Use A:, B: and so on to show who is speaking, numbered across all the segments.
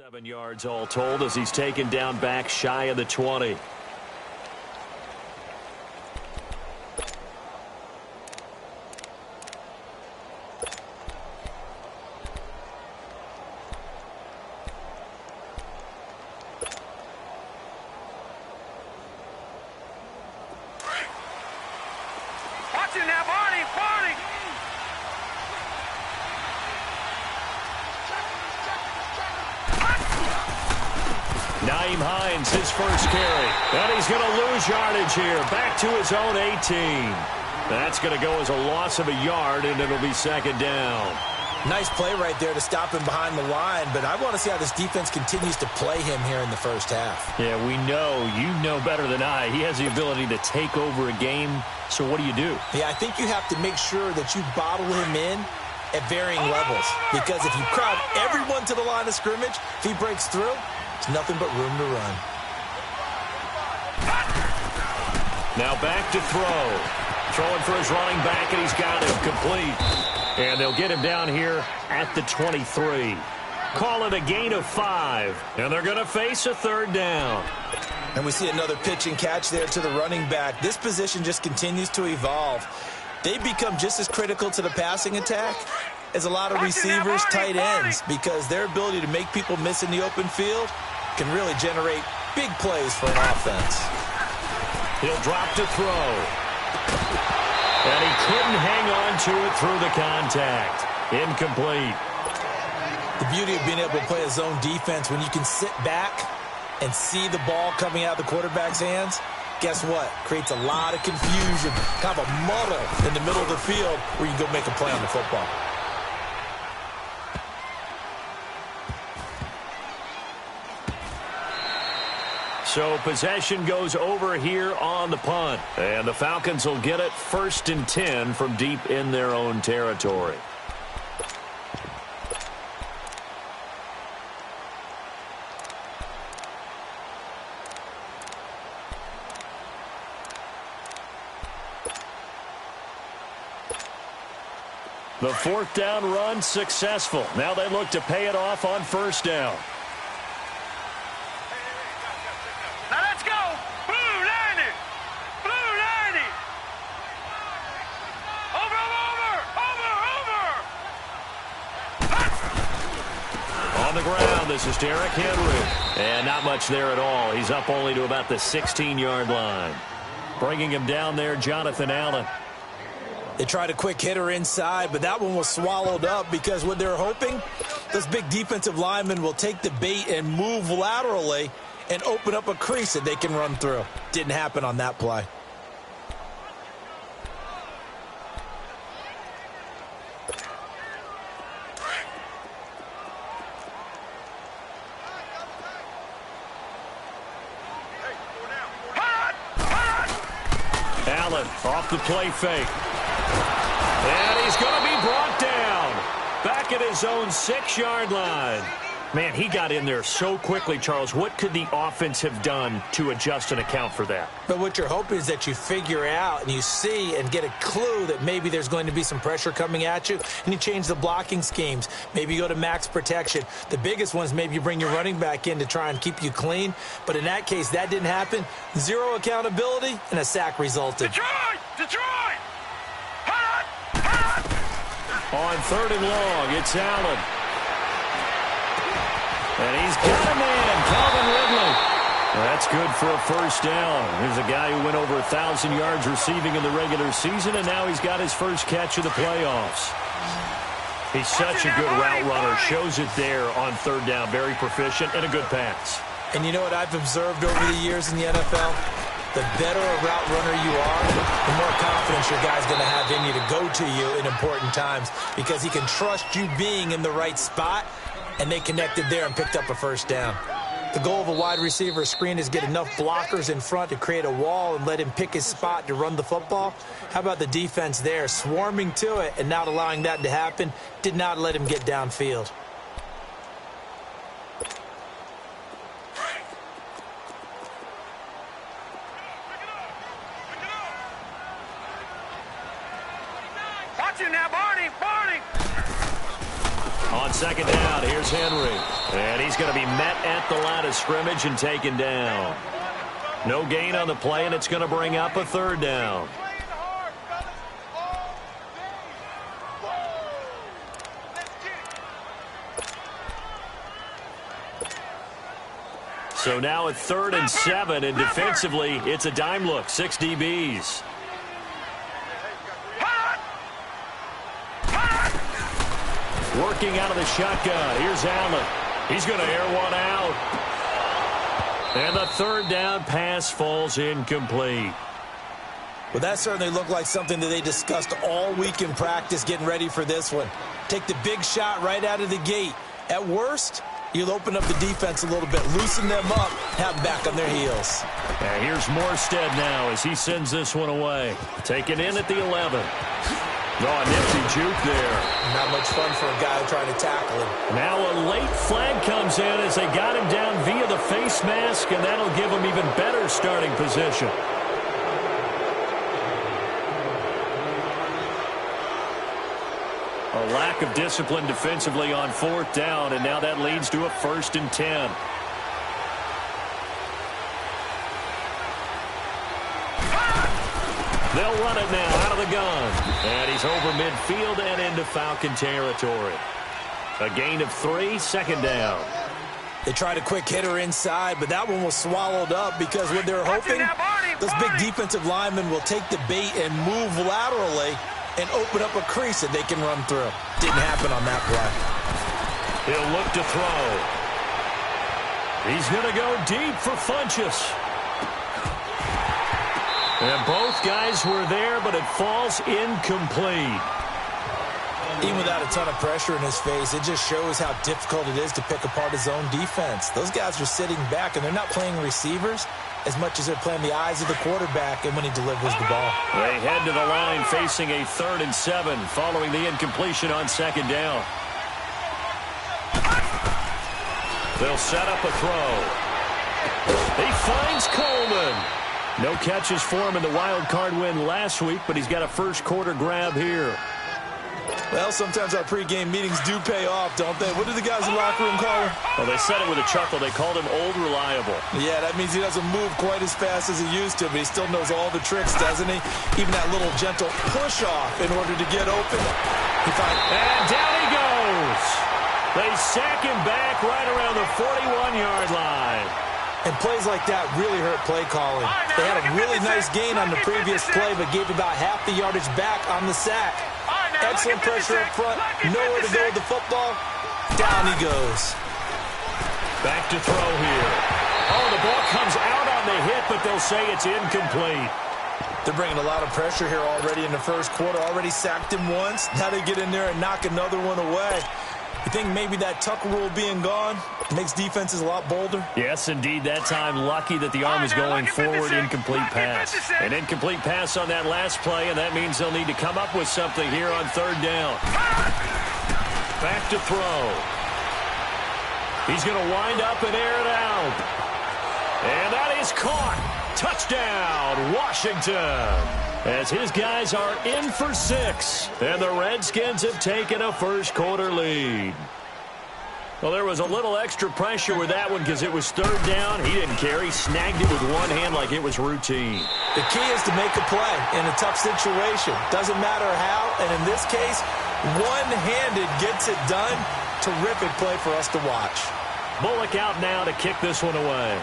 A: 7 yards all told as he's taken down back shy of the 20. His first carry, and he's going to lose yardage here. Back to his own 18. That's going to go as a loss of a yard, and it'll be second down.
B: Nice play right there to stop him behind the line, but I want to see how this defense continues to play him here in the first half.
A: Yeah, we know. You know better than I. He has the ability to take over a game, so what do you do?
B: Yeah, I think you have to make sure that you bottle him in at varying levels, because if you crowd everyone to the line of scrimmage, if he breaks through, there's nothing but room to run.
A: Now back to throw. Throwing for his running back, and he's got him complete. And they'll get him down here at the 23. Call it a gain of 5. And they're going to face a third down.
B: And we see another pitch and catch there to the running back. This position just continues to evolve. They become just as critical to the passing attack as a lot of receivers, tight ends, because their ability to make people miss in the open field can really generate big plays for an offense.
A: He'll drop to throw. And he couldn't hang on to it through the contact. Incomplete.
B: The beauty of being able to play a zone defense, when you can sit back and see the ball coming out of the quarterback's hands, guess what? Creates a lot of confusion, kind of a muddle in the middle of the field where you go make a play on the football.
A: So possession goes over here on the punt. And the Falcons will get it 1st and 10 from deep in their own territory. The 4th down run successful. Now they look to pay it off on 1st down. This is Derrick Henry. And not much there at all. He's up only to about the 16-yard line. Bringing him down there, Jonathan Allen.
B: They tried a quick hitter inside, but that one was swallowed up because what they're hoping, those big defensive linemen will take the bait and move laterally and open up a crease that they can run through. Didn't happen on that play.
A: Off the play fake. And he's going to be brought down. Back at his own 6-yard line. Man, he got in there so quickly, Charles. What could the offense have done to adjust and account for that?
B: But what you're hoping is that you figure out and you see and get a clue that maybe there's going to be some pressure coming at you, and you change the blocking schemes. Maybe you go to max protection. The biggest one is maybe you bring your running back in to try and keep you clean. But in that case, that didn't happen. 0 accountability, and a sack resulted.
C: Detroit!
A: On 3rd and long, it's Allen. And he's got a man, Calvin Ridley. That's good for a 1st down. Here's a guy who went over 1,000 yards receiving in the regular season, and now he's got his first catch of the playoffs. He's such a good route runner. Shows it there on 3rd down. Very proficient and a good pass.
B: And you know what I've observed over the years in the NFL? The better a route runner you are, the more confidence your guy's going to have in you to go to you in important times, because he can trust you being in the right spot. And they connected there and picked up a 1st down. The goal of a wide receiver screen is get enough blockers in front to create a wall and let him pick his spot to run the football. How about the defense there, swarming to it and not allowing that to happen? Did not let him get downfield.
A: second down. Here's Henry. And he's going to be met at the line of scrimmage and taken down. No gain on the play, and it's going to bring up a third down. So now at 3rd and 7, and defensively, it's a dime look. 6 DBs. Working out of the shotgun. Here's Allen. He's going to air one out. And the third down pass falls incomplete.
B: Well, that certainly looked like something that they discussed all week in practice getting ready for this one. Take the big shot right out of the gate. At worst, you'll open up the defense a little bit, loosen them up, have them back on their heels.
A: And here's Morstead now as he sends this one away. Taken in at the 11. Oh, a nifty juke there.
B: Not much fun for a guy trying to tackle him.
A: Now a late flag comes in as they got him down via the face mask, and that'll give him even better starting position. A lack of discipline defensively on 4th down, and now that leads to a 1st and 10. They'll run it now out of the gun. And he's over midfield and into Falcon territory. A gain of 3, 2nd down.
B: They tried a quick hitter inside, but that one was swallowed up because what they're hoping, those big defensive linemen will take the bait and move laterally and open up a crease that they can run through. Didn't happen on that play.
A: He'll look to throw. He's going to go deep for Funchess. And both guys were there, but it falls incomplete.
B: Even without a ton of pressure in his face, it just shows how difficult it is to pick apart his own defense. Those guys are sitting back, and they're not playing receivers as much as they're playing the eyes of the quarterback and when he delivers the ball.
A: They head to the line facing a 3rd and 7 following the incompletion on 2nd down. They'll set up a throw. He finds Coleman. No catches for him in the wild card win last week, but he's got a first quarter grab here.
B: Well, sometimes our pregame meetings do pay off, don't they? What do the guys in the locker room call him?
A: Well, they said it with a chuckle. They called him Old Reliable.
B: Yeah, that means he doesn't move quite as fast as he used to, but he still knows all the tricks, doesn't he? Even that little gentle push-off in order to get open.
A: And down he goes. They sack him back right around the 41-yard line.
B: And plays like that really hurt play calling. They had a really nice gain on the previous play, but gave about half the yardage back on the sack. Excellent pressure up front. Nowhere to go with the football. Down he goes.
A: Back to throw here. Oh, the ball comes out on the hit, but they'll say it's incomplete.
B: They're bringing a lot of pressure here already in the first quarter. Already sacked him once. Now they get in there and knock another one away. You think maybe that Tucker rule being gone makes defenses a lot bolder?
A: Yes, indeed. That time, lucky that the arm is going forward. Incomplete pass. An incomplete pass on that last play, and that means they'll need to come up with something here on 3rd down. Back to throw. He's going to wind up and air it out. And that is caught. Touchdown, Washington. As his guys are in for 6. And the Redskins have taken a first quarter lead. Well, there was a little extra pressure with that one because it was 3rd down. He didn't care. He snagged it with one hand like it was routine.
B: The key is to make a play in a tough situation. Doesn't matter how. And in this case, one-handed gets it done. Terrific play for us to watch.
A: Bullock out now to kick this one away.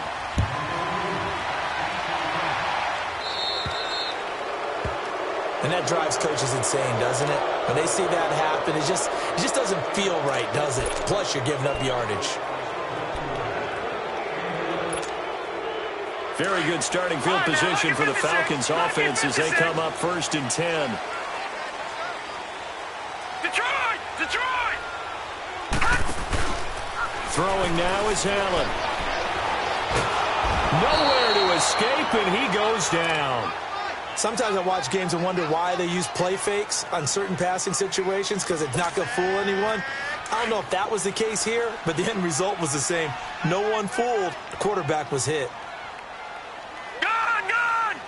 B: And that drives coaches insane, doesn't it? When they see that happen, it just doesn't feel right, does it? Plus, you're giving up yardage.
A: Very good starting field position for the Falcons offense as they come up 1st and 10.
C: Detroit!
A: Throwing now is Allen. Nowhere to escape, and he goes down.
B: Sometimes I watch games and wonder why they use play fakes on certain passing situations because it's not going to fool anyone. I don't know if that was the case here, but the end result was the same. No one fooled. The quarterback was hit.
C: Gone!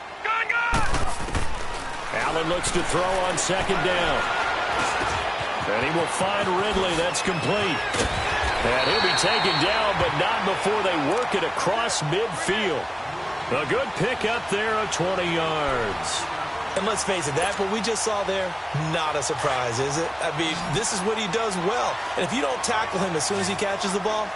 A: Allen looks to throw on 2nd down. And he will find Ridley. That's complete. And he'll be taken down, but not before they work it across midfield. A good pick up there of 20 yards.
B: And let's face it, that's what we just saw there. Not a surprise, is it? I mean, this is what he does well. And if you don't tackle him as soon as he catches the ball,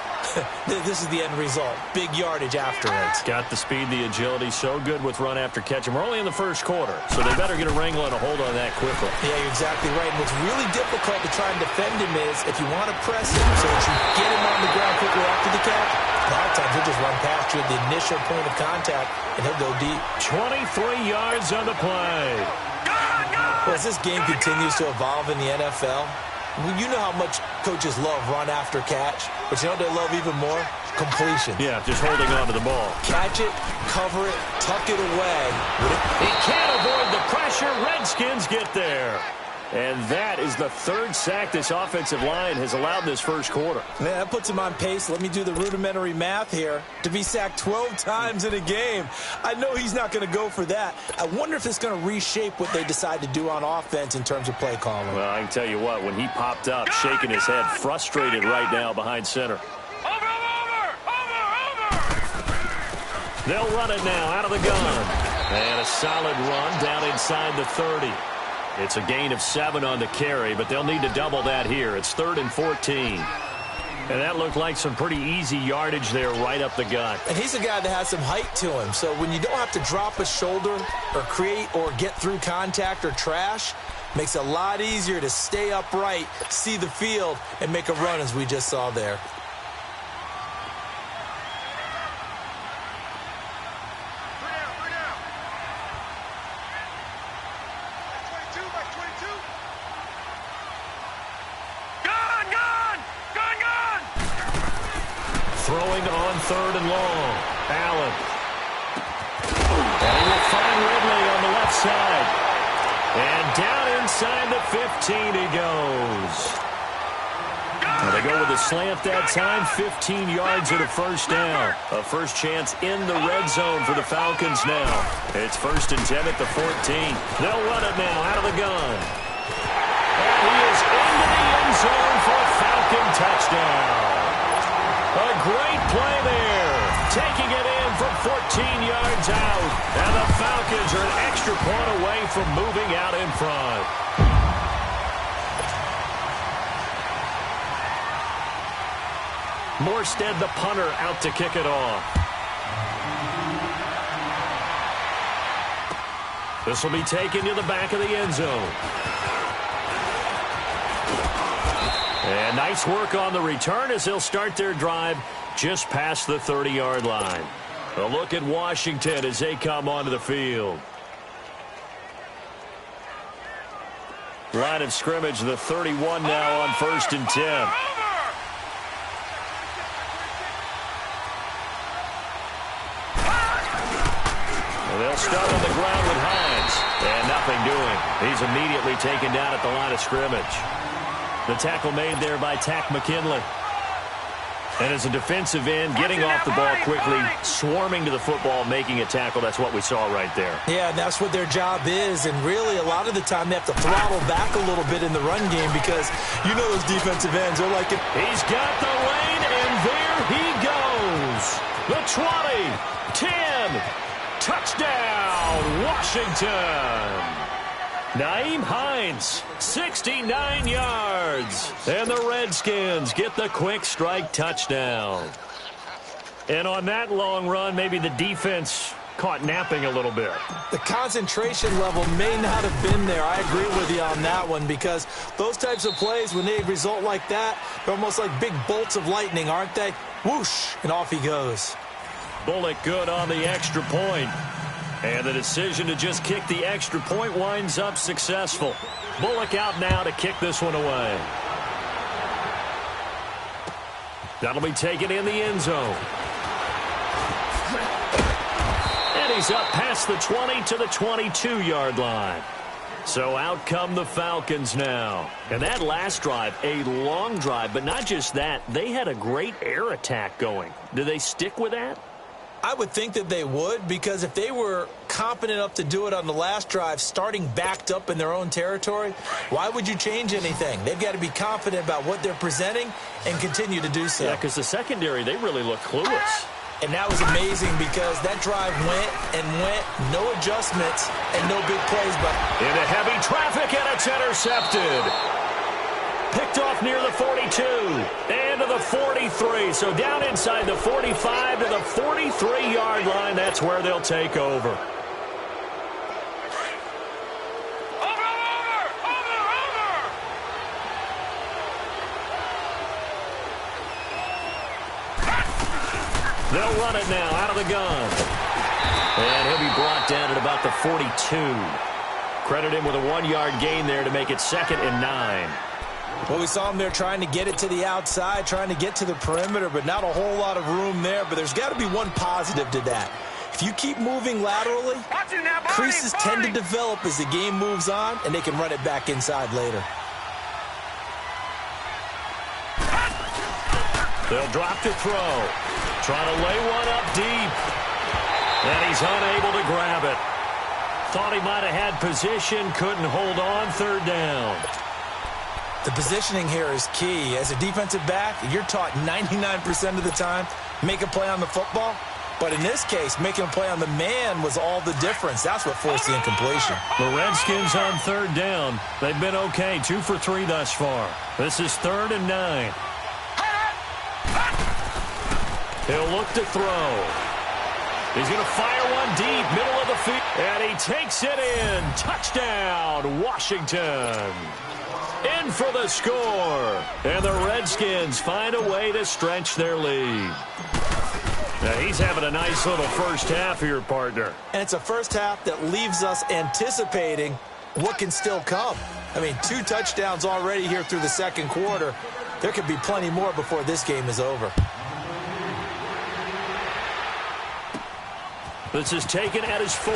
B: this is the end result. Big yardage afterwards.
A: Got the speed, the agility, so good with run after catch. And we're only in the first quarter, so they better get a wrangle and a hold on that quickly.
B: Yeah, you're exactly right. And what's really difficult to try and defend him is if you want to press him so that you get him on the ground quickly after the catch, a lot of times he'll just run past you at the initial point of contact, and he'll go deep.
A: 23 yards on the play.
B: Well, as this game continues to evolve in the NFL, you know how much coaches love run after catch, but you know what they love even more? Completion.
A: Yeah, just holding on to the ball.
B: Catch it, cover it, tuck it away.
A: He can't avoid the pressure. Redskins get there. And that is the third sack this offensive line has allowed this first quarter.
B: Man, that puts him on pace. Let me do the rudimentary math here. To be sacked 12 times in a game. I know he's not going to go for that. I wonder if it's going to reshape what they decide to do on offense in terms of play calling.
A: Well, I can tell you what, when he popped up, shaking his head, frustrated right now behind center.
C: Over!
A: They'll run it now out of the gun. And a solid run down inside the 30. It's a gain of 7 on the carry, but they'll need to double that here. It's 3rd and 14. And that looked like some pretty easy yardage there right up the gut.
B: And he's a guy that has some height to him. So when you don't have to drop a shoulder or create or get through contact or trash, makes it a lot easier to stay upright, see the field, and make a run as we just saw there.
A: Throwing on 3rd and long. Allen. And he will find Ridley on the left side. And down inside the 15 he goes. And they go with a slant that time. 15 yards and a first down. A first chance in the red zone for the Falcons now. It's 1st and 10 at the 14. They'll run it now out of the gun. And he is into the end zone for a Falcon touchdown. A great play there. Taking it in from 14 yards out. And the Falcons are an extra point away from moving out in front. Morstead, the punter, out to kick it off. This will be taken to the back of the end zone. And nice work on the return as they'll start their drive just past the 30-yard line. A look at Washington as they come onto the field. Line of scrimmage, the 31 now on 1st and 10. Well, they'll start on the ground with Hines. And nothing doing. He's immediately taken down at the line of scrimmage. The tackle made there by Tack McKinley. And as a defensive end, getting off the ball quickly, swarming to the football, making a tackle. That's what we saw right there.
B: Yeah, that's what their job is. And really, a lot of the time, they have to throttle back a little bit in the run game because you know those defensive ends are like...
A: He's got the lane, and there he goes. The 20, 10, touchdown, Washington. Nyheim Hines, 69 yards. And the Redskins get the quick strike touchdown. And on that long run, maybe the defense caught napping a little bit.
B: The concentration level may not have been there. I agree with you on that one because those types of plays, when they result like that, they're almost like big bolts of lightning, aren't they? Whoosh, and off he goes.
A: Bullock good on the extra point. And the decision to just kick the extra point winds up successful. Bullock out now to kick this one away. That'll be taken in the end zone. And he's up past the 20 to the 22-yard line. So out come the Falcons now. And that last drive, a long drive, but not just that. They had a great air attack going. Do they stick with that?
B: I would think that they would, because if they were competent enough to do it on the last drive, starting backed up in their own territory, why would you change anything? They've got to be confident about what they're presenting and continue to do so.
A: Yeah, because the secondary, they really look clueless.
B: And that was amazing because that drive went and went, no adjustments and no big plays. But
A: into heavy traffic, and it's intercepted. Picked off near the 42 and to the 43. So down inside the 45 to the 43-yard line. That's where they'll take over. They'll run it now out of the gun. And he'll be brought down at about the 42. Credit him with a 1-yard gain there to make it 2nd and 9.
B: Well, we saw him there trying to get it to the outside, trying to get to the perimeter, but not a whole lot of room there. But there's got to be one positive to that. If you keep moving laterally, creases tend to develop as the game moves on, and they can run it back inside later.
A: They'll drop to throw. Trying to lay one up deep. And he's unable to grab it. Thought he might have had position, couldn't hold on, 3rd down.
B: The positioning here is key. As a defensive back, you're taught 99% of the time, make a play on the football. But in this case, making a play on the man was all the difference. That's what forced the incompletion.
A: The Redskins on 3rd down. They've been okay, 2 for 3 thus far. This is 3rd and 9. He'll look to throw. He's going to fire one deep, middle of the field. And he takes it in. Touchdown, Washington. In for the score. And the Redskins find a way to stretch their lead. Now he's having a nice little first half here, partner.
B: And it's a first half that leaves us anticipating what can still come. I mean, 2 touchdowns already here through the 2nd quarter. There could be plenty more before this game is over.
A: This is taken at his 4.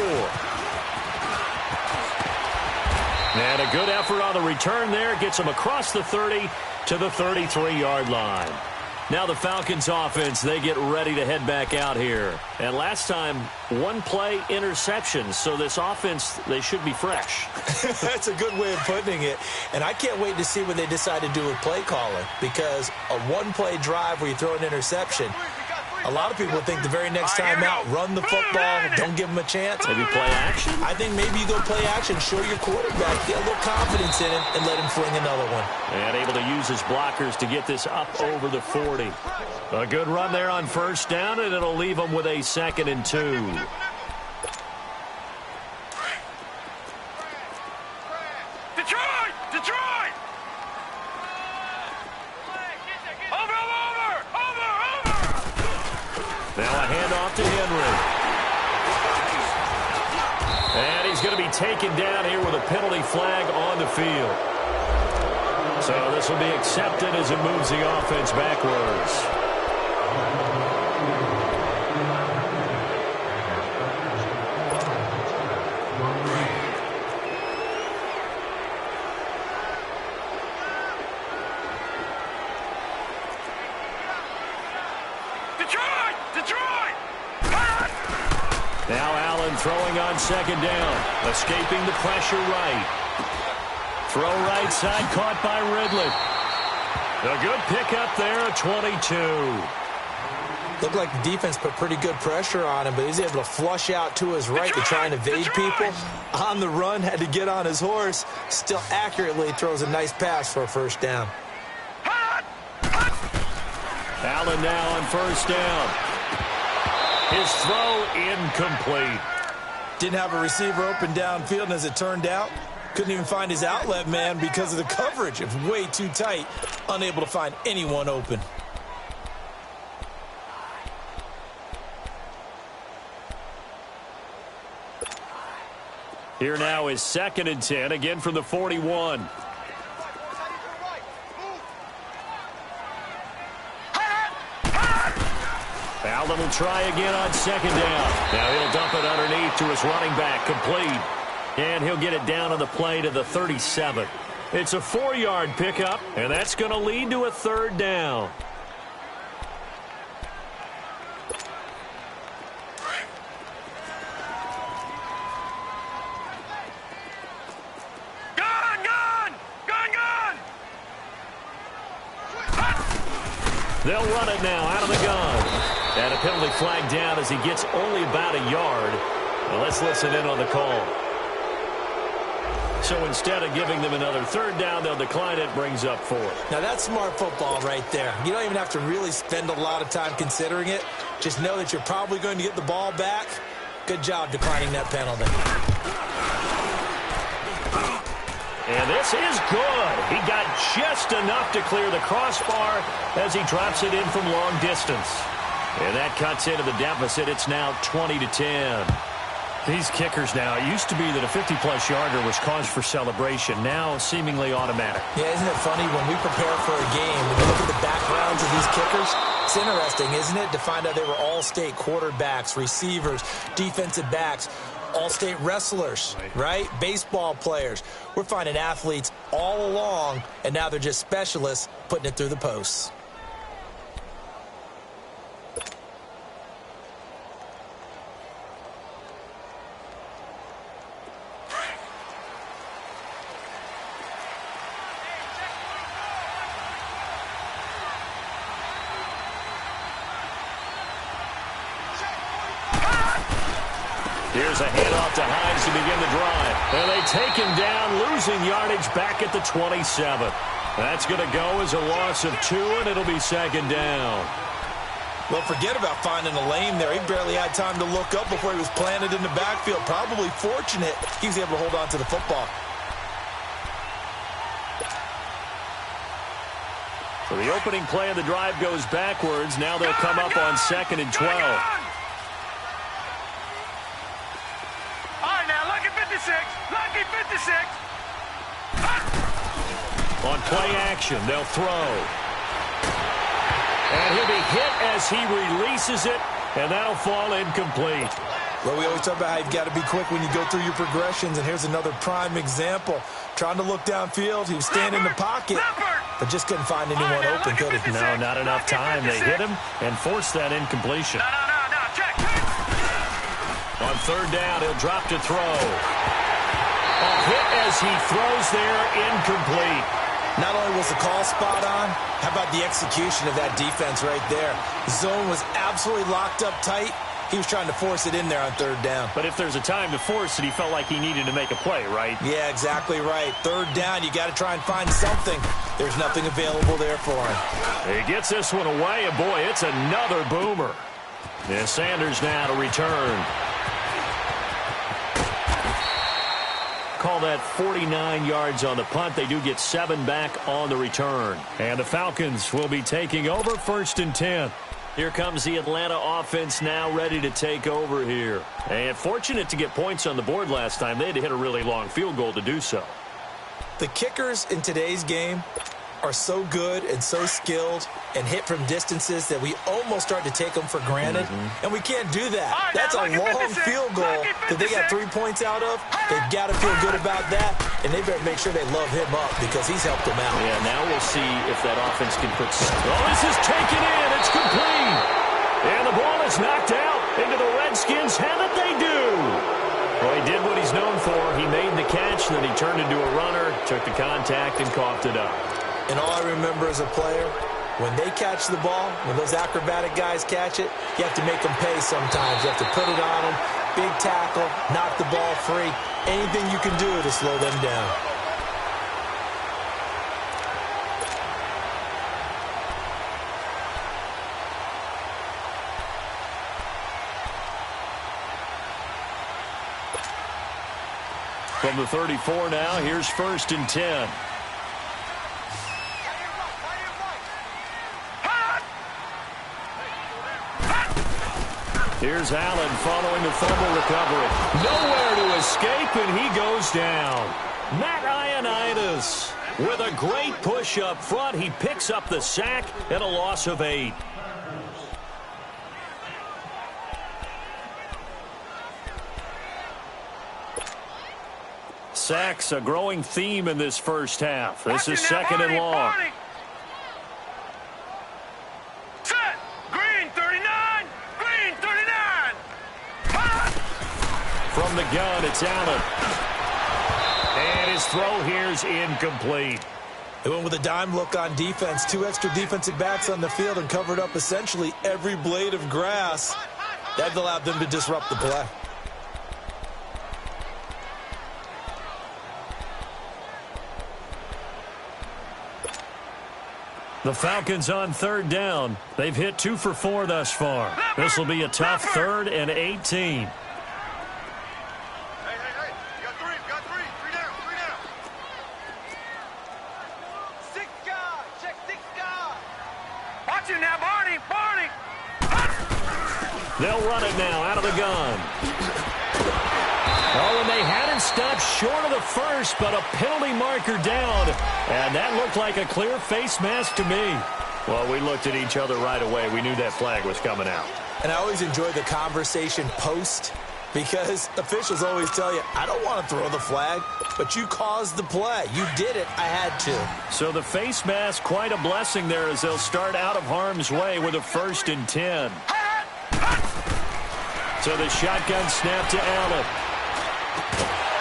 A: And a good effort on the return there. Gets him across the 30 to the 33-yard line. Now the Falcons offense, they get ready to head back out here. And last time, 1-play interception. So this offense, they should be fresh.
B: That's a good way of putting it. And I can't wait to see what they decide to do with play calling. Because a 1-play drive where you throw an interception, a lot of people think the very next time out, run the football, don't give them a chance.
A: Maybe play action?
B: I think maybe you go play action, show your quarterback, get a little confidence in him, and let him fling another one.
A: And able to use his blockers to get this up over the 40. A good run there on 1st down, and it'll leave him with a 2nd and 2.
C: Detroit! Detroit!
A: Now a handoff to Henry. And he's going to be taken down here with a penalty flag on the field. So this will be accepted as it moves the offense backwards. Now Allen throwing on 2nd down. Escaping the pressure right. Throw right side caught by Ridley. A good pickup there at 22.
B: Looked like the defense put pretty good pressure on him, but he's able to flush out to his right to try and evade people. On the run, had to get on his horse. Still accurately throws a nice pass for a 1st down.
A: Allen now on 1st down. His throw incomplete.
B: Didn't have a receiver open downfield, and as it turned out, couldn't even find his outlet man because of the coverage. It was way too tight, unable to find anyone open.
A: Here now is 2nd and 10, again from the 41. Allen will try again on 2nd down. Now he'll dump it underneath to his running back, complete. And he'll get it down on the play to the 37. It's a 4-yard pickup, and that's going to lead to a 3rd down. They'll run it now out of the gun. And a penalty flag down as he gets only about a yard. Well, let's listen in on the call. So instead of giving them another third down, they'll decline it, brings up fourth.
B: Now, that's smart football right there. You don't even have to really spend a lot of time considering it. Just know that you're probably going to get the ball back. Good job declining that penalty.
A: And this is good. He got just enough to clear the crossbar as he drops it in from long distance. And that cuts into the deficit. It's now 20-10. These kickers now, it used to be that a 50-plus yarder was cause for celebration. Now seemingly automatic.
B: Yeah, isn't it funny when we prepare for a game, when you look at the backgrounds of these kickers, it's interesting, isn't it, to find out they were all-state quarterbacks, receivers, defensive backs, all-state wrestlers, right? Baseball players. We're finding athletes all along, and now they're just specialists putting it through the posts.
A: Here's a handoff to Hines to begin the drive. And they take him down, losing yardage back at the 27. That's going to go as a loss of 2, and it'll be second down.
B: Well, forget about finding a lane there. He barely had time to look up before he was planted in the backfield. Probably fortunate he was able to hold on to the football.
A: So the opening play of the drive goes backwards. Now they'll come up on 2nd and 12.
C: Lucky 56.
A: On play action, they'll throw. And he'll be hit as he releases it, and that'll fall incomplete.
B: Well, we always talk about how you've got to be quick when you go through your progressions, and here's another prime example. Trying to look downfield, he was standing in the pocket, but just couldn't find anyone open, could he?
A: No, not enough time. They hit him and forced that incompletion.
C: No, check.
A: On 3rd down, he'll drop to throw. A hit as he throws there, incomplete.
B: Not only was the call spot on, how about the execution of that defense right there? The zone was absolutely locked up tight. He was trying to force it in there on 3rd down.
A: But if there's a time to force it, he felt like he needed to make a play, right?
B: Yeah, exactly right. 3rd down, you got to try and find something. There's nothing available there for him.
A: He gets this one away, and boy, it's another boomer. And Sanders now to return. Call that 49 yards on the punt. They do get 7 back on the return. And the Falcons will be taking over 1st and 10. Here comes the Atlanta offense now ready to take over here. And fortunate to get points on the board last time. They had to hit a really long field goal to do so.
B: The kickers in today's game are so good and so skilled and hit from distances that we almost start to take them for granted. And we can't do that. That's a long field goal that they got 3 points out of. They've got to feel good about that, and they better make sure they love him up because he's helped them out.
A: Yeah, now we'll see if that offense can put... Oh, this is taken in. It's complete. And the ball is knocked out into the Redskins' hand that they do. Well, he did what he's known for. He made the catch, then he turned into a runner, took the contact, and coughed it up.
B: And all I remember as a player, when they catch the ball, when those acrobatic guys catch it, you have to make them pay sometimes. You have to put it on them, big tackle, knock the ball free. Anything you can do to slow them down.
A: From the 34 now, here's 1st and 10. Here's Allen following the fumble recovery. Nowhere to escape, and he goes down. Matt Ioannidis with a great push up front. He picks up the sack and a loss of 8. Sacks, a growing theme in this first half. This is 2nd and long.
C: Set. Green 39. Green 39.
A: From the gun, it's Allen. And his throw here's incomplete.
B: They went with a dime look on defense. 2 extra defensive backs on the field and covered up essentially every blade of grass. That allowed them to disrupt the play.
A: The Falcons on 3rd down. They've hit 2 for 4 thus far. This will be a tough 3rd and 18. They'll run it now out of the gun. Oh, and they hadn't stopped short of the first, but a penalty marker down. And that looked like a clear face mask to me. Well, we looked at each other right away. We knew that flag was coming out.
B: And I always enjoy the conversation post because officials always tell you, I don't want to throw the flag, but you caused the play. You did it. I had to.
A: So the face mask, quite a blessing there as they'll start out of harm's way with a 1st and 10. So the shotgun snap to Allen.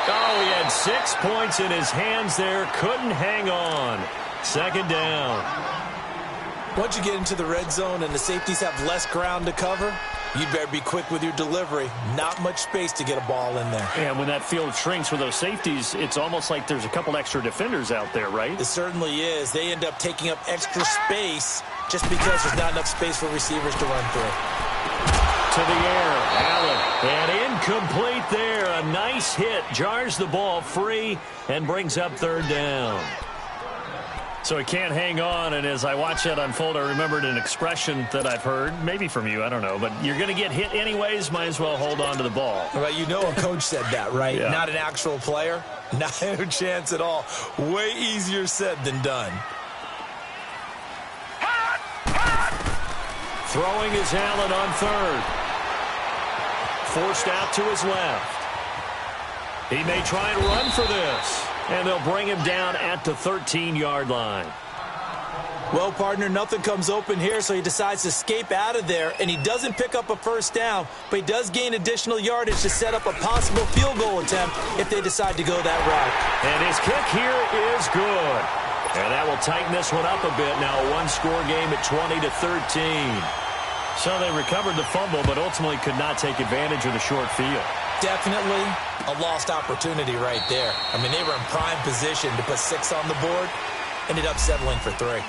A: Oh, he had 6 points in his hands there. Couldn't hang on. 2nd down.
B: Once you get into the red zone and the safeties have less ground to cover, you'd better be quick with your delivery. Not much space to get a ball in there.
A: And when that field shrinks with those safeties, it's almost like there's a couple extra defenders out there, right?
B: It certainly is. They end up taking up extra space just because there's not enough space for receivers to run through.
A: To the air, Allen, and incomplete there. A nice hit, jars the ball free, and brings up 3rd down. So he can't hang on, and as I watch that unfold, I remembered an expression that I've heard, maybe from you, I don't know, but you're going to get hit anyways, might as well hold on to the ball.
B: Well, you know a coach said that, right?
A: Yeah. Not
B: an actual player. Not a chance at all. Way easier said than done.
A: Throwing is Allen on 3rd. Forced out to his left. He may try and run for this. And they'll bring him down at the 13-yard line.
B: Well, partner, nothing comes open here, so he decides to escape out of there, and he doesn't pick up a 1st down, but he does gain additional yardage to set up a possible field goal attempt if they decide to go that route.
A: And his kick here is good. And that will tighten this one up a bit. Now a 1-score game at 20-13. So they recovered the fumble, but ultimately could not take advantage of the short field.
B: Definitely a lost opportunity right there. I mean, they were in prime position to put 6 on the board. Ended up settling for 3.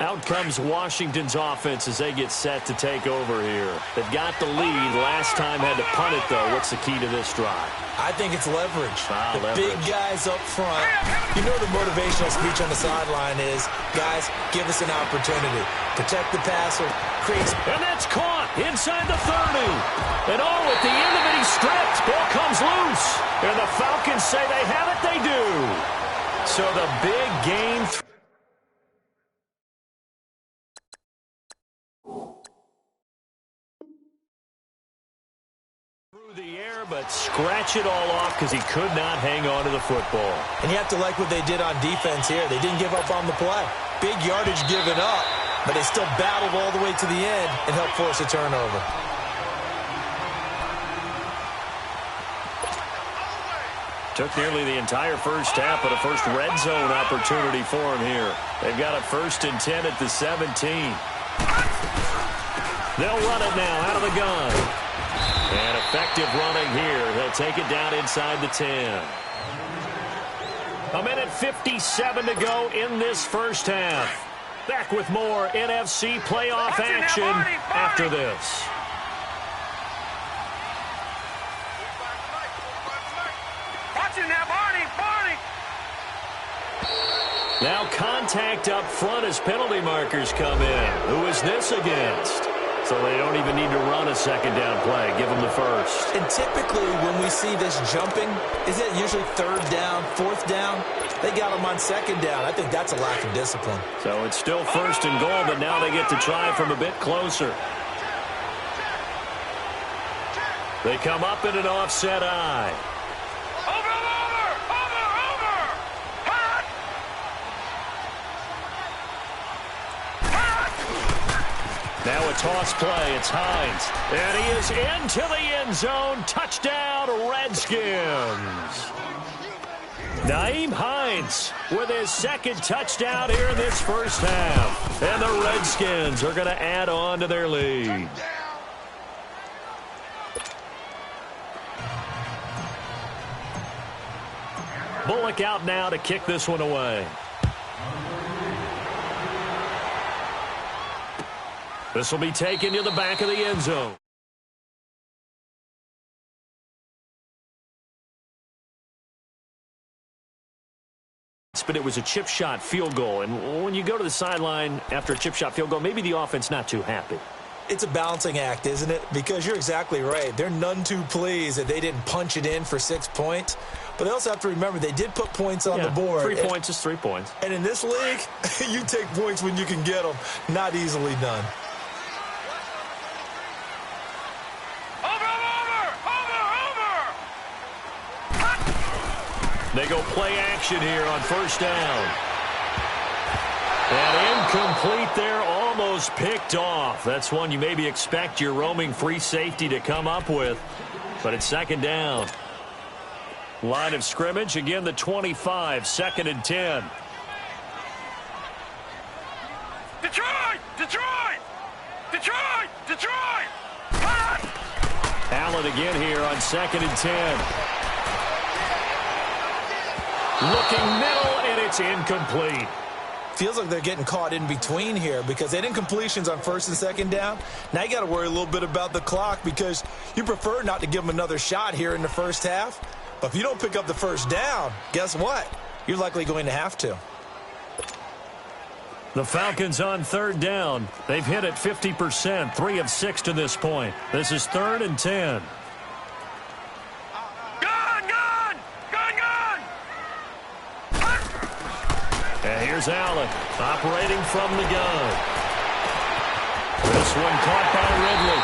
A: Out comes Washington's offense as they get set to take over here. They've got the lead. Last time had to punt it, though. What's the key to this drive?
B: I think it's leverage.
A: Leverage.
B: Big guys up front. You know the motivational speech on the sideline is, guys, give us an opportunity. Protect the passer. Creates.
A: And that's caught inside the 30. And at the end of it, he's stripped. Ball comes loose. And the Falcons say they have it. They do. So the big game. The air, but scratch it all off because he could not hang on to the football.
B: And you have to like what they did on defense here. They didn't give up on the play. Big yardage given up, but they still battled all the way to the end and helped force a turnover.
A: Took nearly the entire first half, but a first red zone opportunity for him here. They've got a 1st and 10 at the 17. They'll run it now out of the gun. And effective running here. He'll take it down inside the 10. 1:57 to go in this first half. Back with more NFC playoff action after this. Now contact up front as penalty markers come in. Who is this against? So they don't even need to run a 2nd down play. Give them the 1st.
B: And typically when we see this jumping, is it usually 3rd down, 4th down? They got them on 2nd down. I think that's a lack of discipline.
A: So it's still 1st and goal, but now they get to try from a bit closer. They come up in an offset eye. Now a toss play. It's Hines. And he is into the end zone. Touchdown, Redskins. Nyheim Hines with his second touchdown here in this first half. And the Redskins are going to add on to their lead. Bullock out now to kick this one away. This will be taken to the back of the end zone. But it was a chip shot field goal. And when you go to the sideline after a chip shot field goal, maybe the offense not too happy.
B: It's a balancing act, isn't it? Because you're exactly right. They're none too pleased that they didn't punch it in for 6 points. But they also have to remember they did put points on the board.
A: 3 points is 3 points.
B: And in this league, you take points when you can get them. Not easily done.
A: They go play action here on first down. And incomplete there, almost picked off. That's one you maybe expect your roaming free safety to come up with. But it's second down. Line of scrimmage, again the 25, 2nd and 10.
C: Detroit! Detroit! Detroit! Detroit!
A: Allen again here on 2nd and 10. Looking middle, and it's incomplete.
B: Feels like they're getting caught in between here because they didn't completions on 1st and 2nd down. Now you got to worry a little bit about the clock because you prefer not to give them another shot here in the first half. But if you don't pick up the first down, guess what? You're likely going to have to.
A: The Falcons on 3rd down. They've hit it 50%, 3 of 6 to this point. This is 3rd and 10. And here's Allen, operating from the gun. This one caught by Ridley.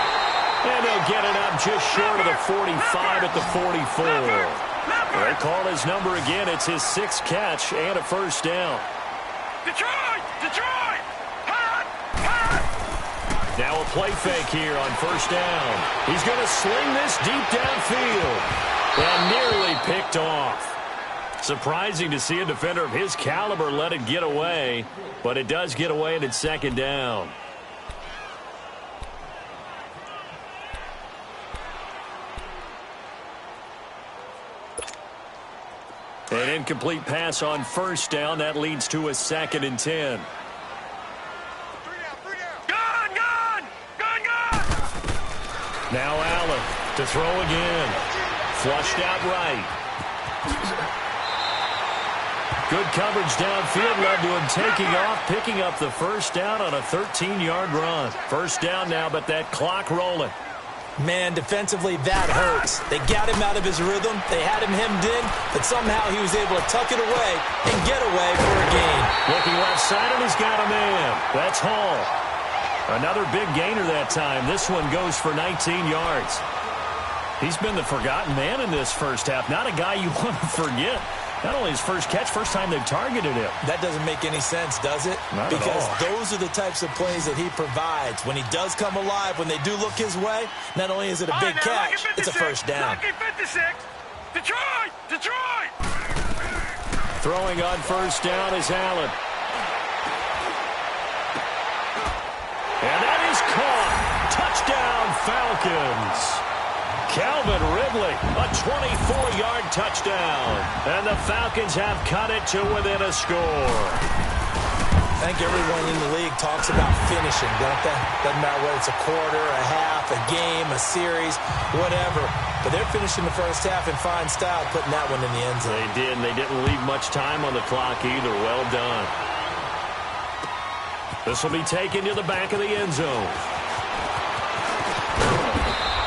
A: And they'll get it up just short of the 45 at the 44. They call his number again. It's his 6th catch and a first down.
C: Detroit! Detroit!
A: Now a play fake here on first down. He's going to sling this deep downfield. And nearly picked off. Surprising to see a defender of his caliber let it get away, but it does get away and it's second down. An incomplete pass on first down. That leads to a 2nd and 10. Now Allen to throw again. Flushed out right. Good coverage downfield led to him taking off, picking up the first down on a 13-yard run. First down now, but that clock rolling.
B: Man, defensively, that hurts. They got him out of his rhythm. They had him hemmed in, but somehow he was able to tuck it away and get away for a gain.
A: Looking left side, and he's got a man. That's Hall. Another big gainer that time. This one goes for 19 yards. He's been the forgotten man in this first half. Not a guy you want to forget. Not only his first catch, first time they've targeted him.
B: That doesn't make any sense, does it?
A: Not
B: because
A: at all.
B: Those are the types of plays that he provides. When he does come alive, when they do look his way, not only is it a big catch, it's a first down.
C: Detroit! Detroit!
A: Throwing on first down is Allen. And that is caught. Touchdown, Falcons. Calvin Ridley, a 24-yard touchdown. And the Falcons have cut it to within a score.
B: I think everyone in the league talks about finishing, don't they? Doesn't matter whether it's a quarter, a half, a game, a series, whatever. But they're finishing the first half in fine style, putting that one in the end zone.
A: They did, and they didn't leave much time on the clock either. Well done. This will be taken to the back of the end zone.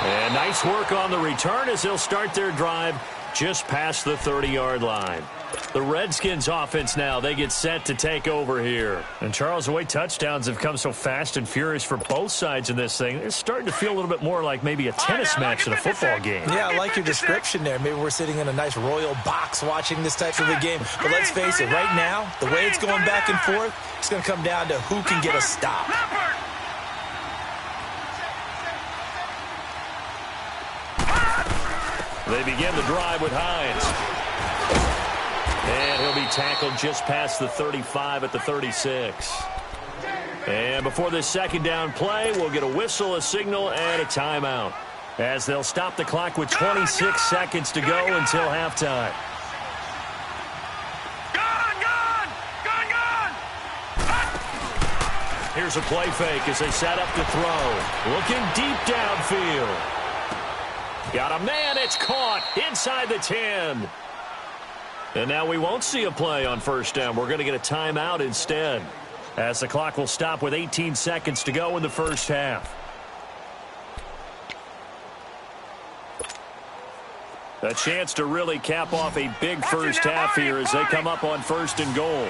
A: And nice work on the return as they'll start their drive just past the 30-yard line. The Redskins offense now, they get set to take over here. And Charles, the way touchdowns have come so fast and furious for both sides in this thing, it's starting to feel a little bit more like maybe a tennis match than a football game.
B: Yeah, I like your description there. Maybe we're sitting in a nice royal box watching this type of a game. But let's face it, right now, the way it's going back and forth, it's going to come down to who can get a stop.
A: They begin the drive with Hines. And he'll be tackled just past the 35 at the 36. And before this second down play, we'll get a whistle, a signal, and a timeout, as they'll stop the clock with 26 seconds to go until halftime. Here's a play fake as they set up to throw. Looking deep downfield. Got a man. It's caught inside the 10. And now we won't see a play on first down. We're going to get a timeout instead, as the clock will stop with 18 seconds to go in the first half. A chance to really cap off a big first half here as they come up on first and goal.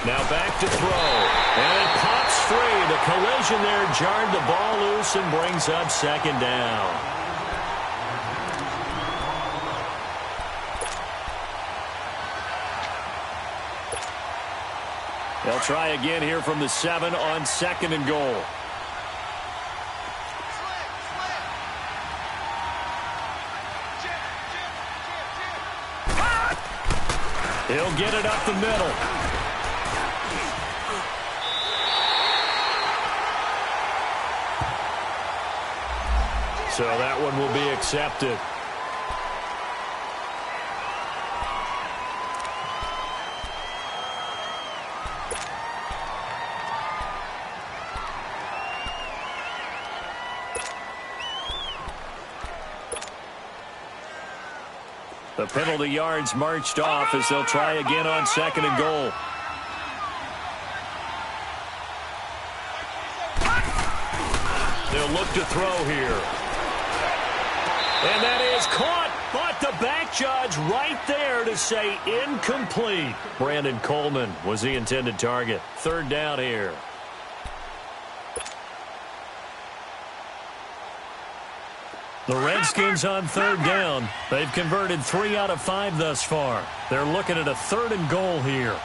A: Now back to throw. And it pops free. The collision there jarred the ball loose and brings up second down. They'll try again here from the 7 on second and goal. He'll get it up the middle. So that one will be accepted. The penalty yards marched off as they'll try again on second and goal. They'll look to throw here. And that is caught, but the back judge right there to say incomplete. Brandon Coleman was the intended target. Third down here. The Redskins on third down. They've converted 3 out of 5 thus far. They're looking at a third and goal here.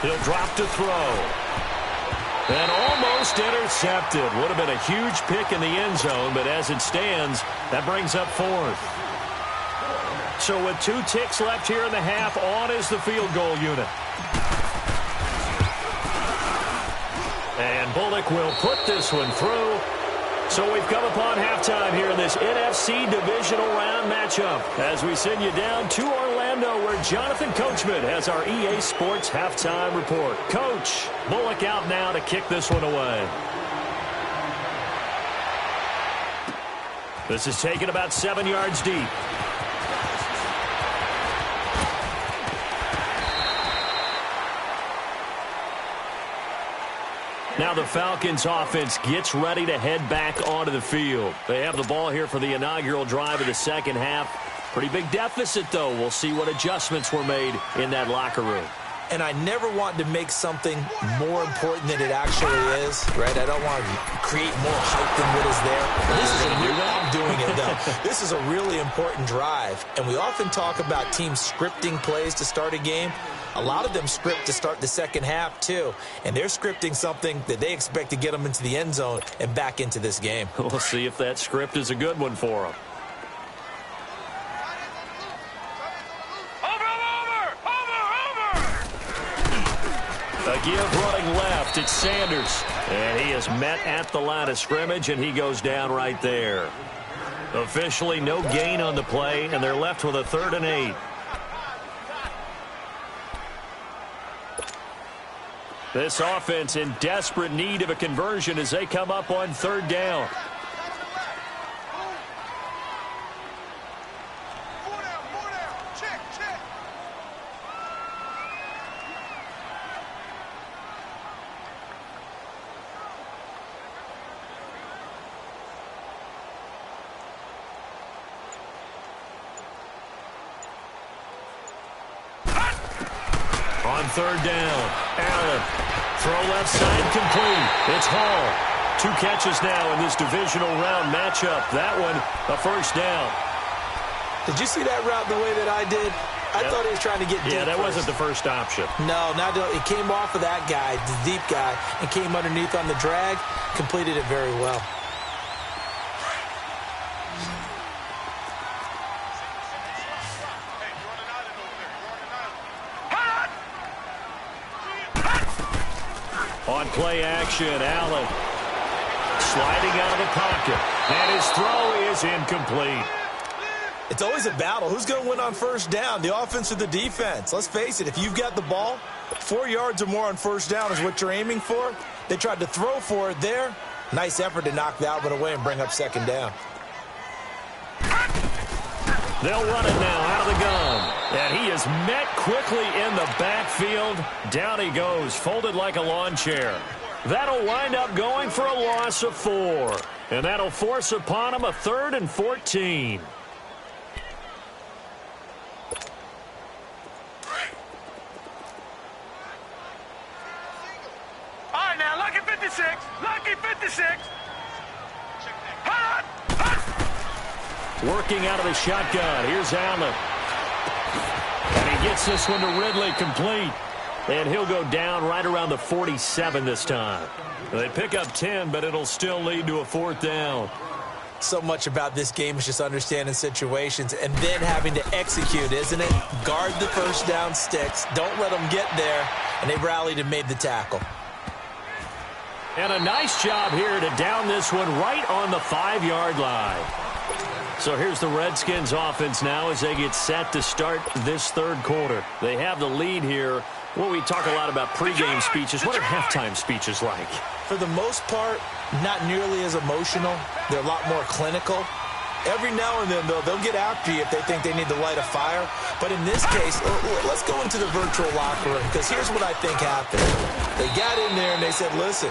A: He'll drop to throw. And almost intercepted. Would have been a huge pick in the end zone, but as it stands, that brings up fourth. So with 2 ticks left here in the half, on is the field goal unit. And Bullock will put this one through. So we've come upon halftime here in this NFC divisional round matchup as we send you down to Orlando, where Jonathan Coachman has our EA Sports halftime report. Coach, Bullock out now to kick this one away. This is taken about 7 yards deep. Now the Falcons offense gets ready to head back onto the field. They have the ball here for the inaugural drive of the second half. Pretty big deficit, though. We'll see what adjustments were made in that locker room.
B: And I never want to make something more important than it actually is, right? I don't want to create more hype than what is there. I'm doing it, though. This is a really important drive. And we often talk about teams scripting plays to start a game. A lot of them script to start the second half, too. And they're scripting something that they expect to get them into the end zone and back into this game.
A: We'll see if that script is a good one for them. A give running left. It's Sanders. And he is met at the line of scrimmage, and he goes down right there. Officially no gain on the play, and they're left with a 3rd and 8. This offense in desperate need of a conversion as they come up on 3rd down. On 3rd down, Allen. Throw left side complete. It's Hall. 2 catches now in this divisional round matchup. That one, a first down.
B: Did you see that route the way that I did? I thought he was trying to get deep.
A: Yeah, that
B: first.
A: wasn't the first option.
B: No, it came off of that guy, the deep guy, and came underneath on the drag, completed it very well.
A: On play action, Allen sliding out of the pocket, and his throw is incomplete.
B: It's always a battle. Who's going to win on first down, the offense or the defense? Let's face it, if you've got the ball, 4 yards or more on first down is what you're aiming for. They tried to throw for it there. Nice effort to knock that one away and bring up second down.
A: They'll run it now out of the gun. And he is met quickly in the backfield. Down he goes, folded like a lawn chair. That'll wind up going for a loss of 4. And that'll force upon him a 3rd and 14.
C: All right, now, lucky 56. Lucky 56. Hot!
A: Working out of the shotgun. Here's Allen. And he gets this one to Ridley complete. And he'll go down right around the 47 this time. They pick up 10, but it'll still lead to a 4th down.
B: So much about this game is just understanding situations and then having to execute, isn't it? Guard the first down sticks. Don't let them get there. And they rallied and made the tackle.
A: And a nice job here to down this one right on the 5-yard line. So here's the Redskins offense now as they get set to start this 3rd quarter. They have the lead here. Well, we talk a lot about pregame speeches. What are halftime speeches like?
B: For the most part, not nearly as emotional. They're a lot more clinical. Every now and then, though, they'll get after you if they think they need to light a fire. But in this case, let's go into the virtual locker room, because here's what I think happened. They got in there and they said, listen,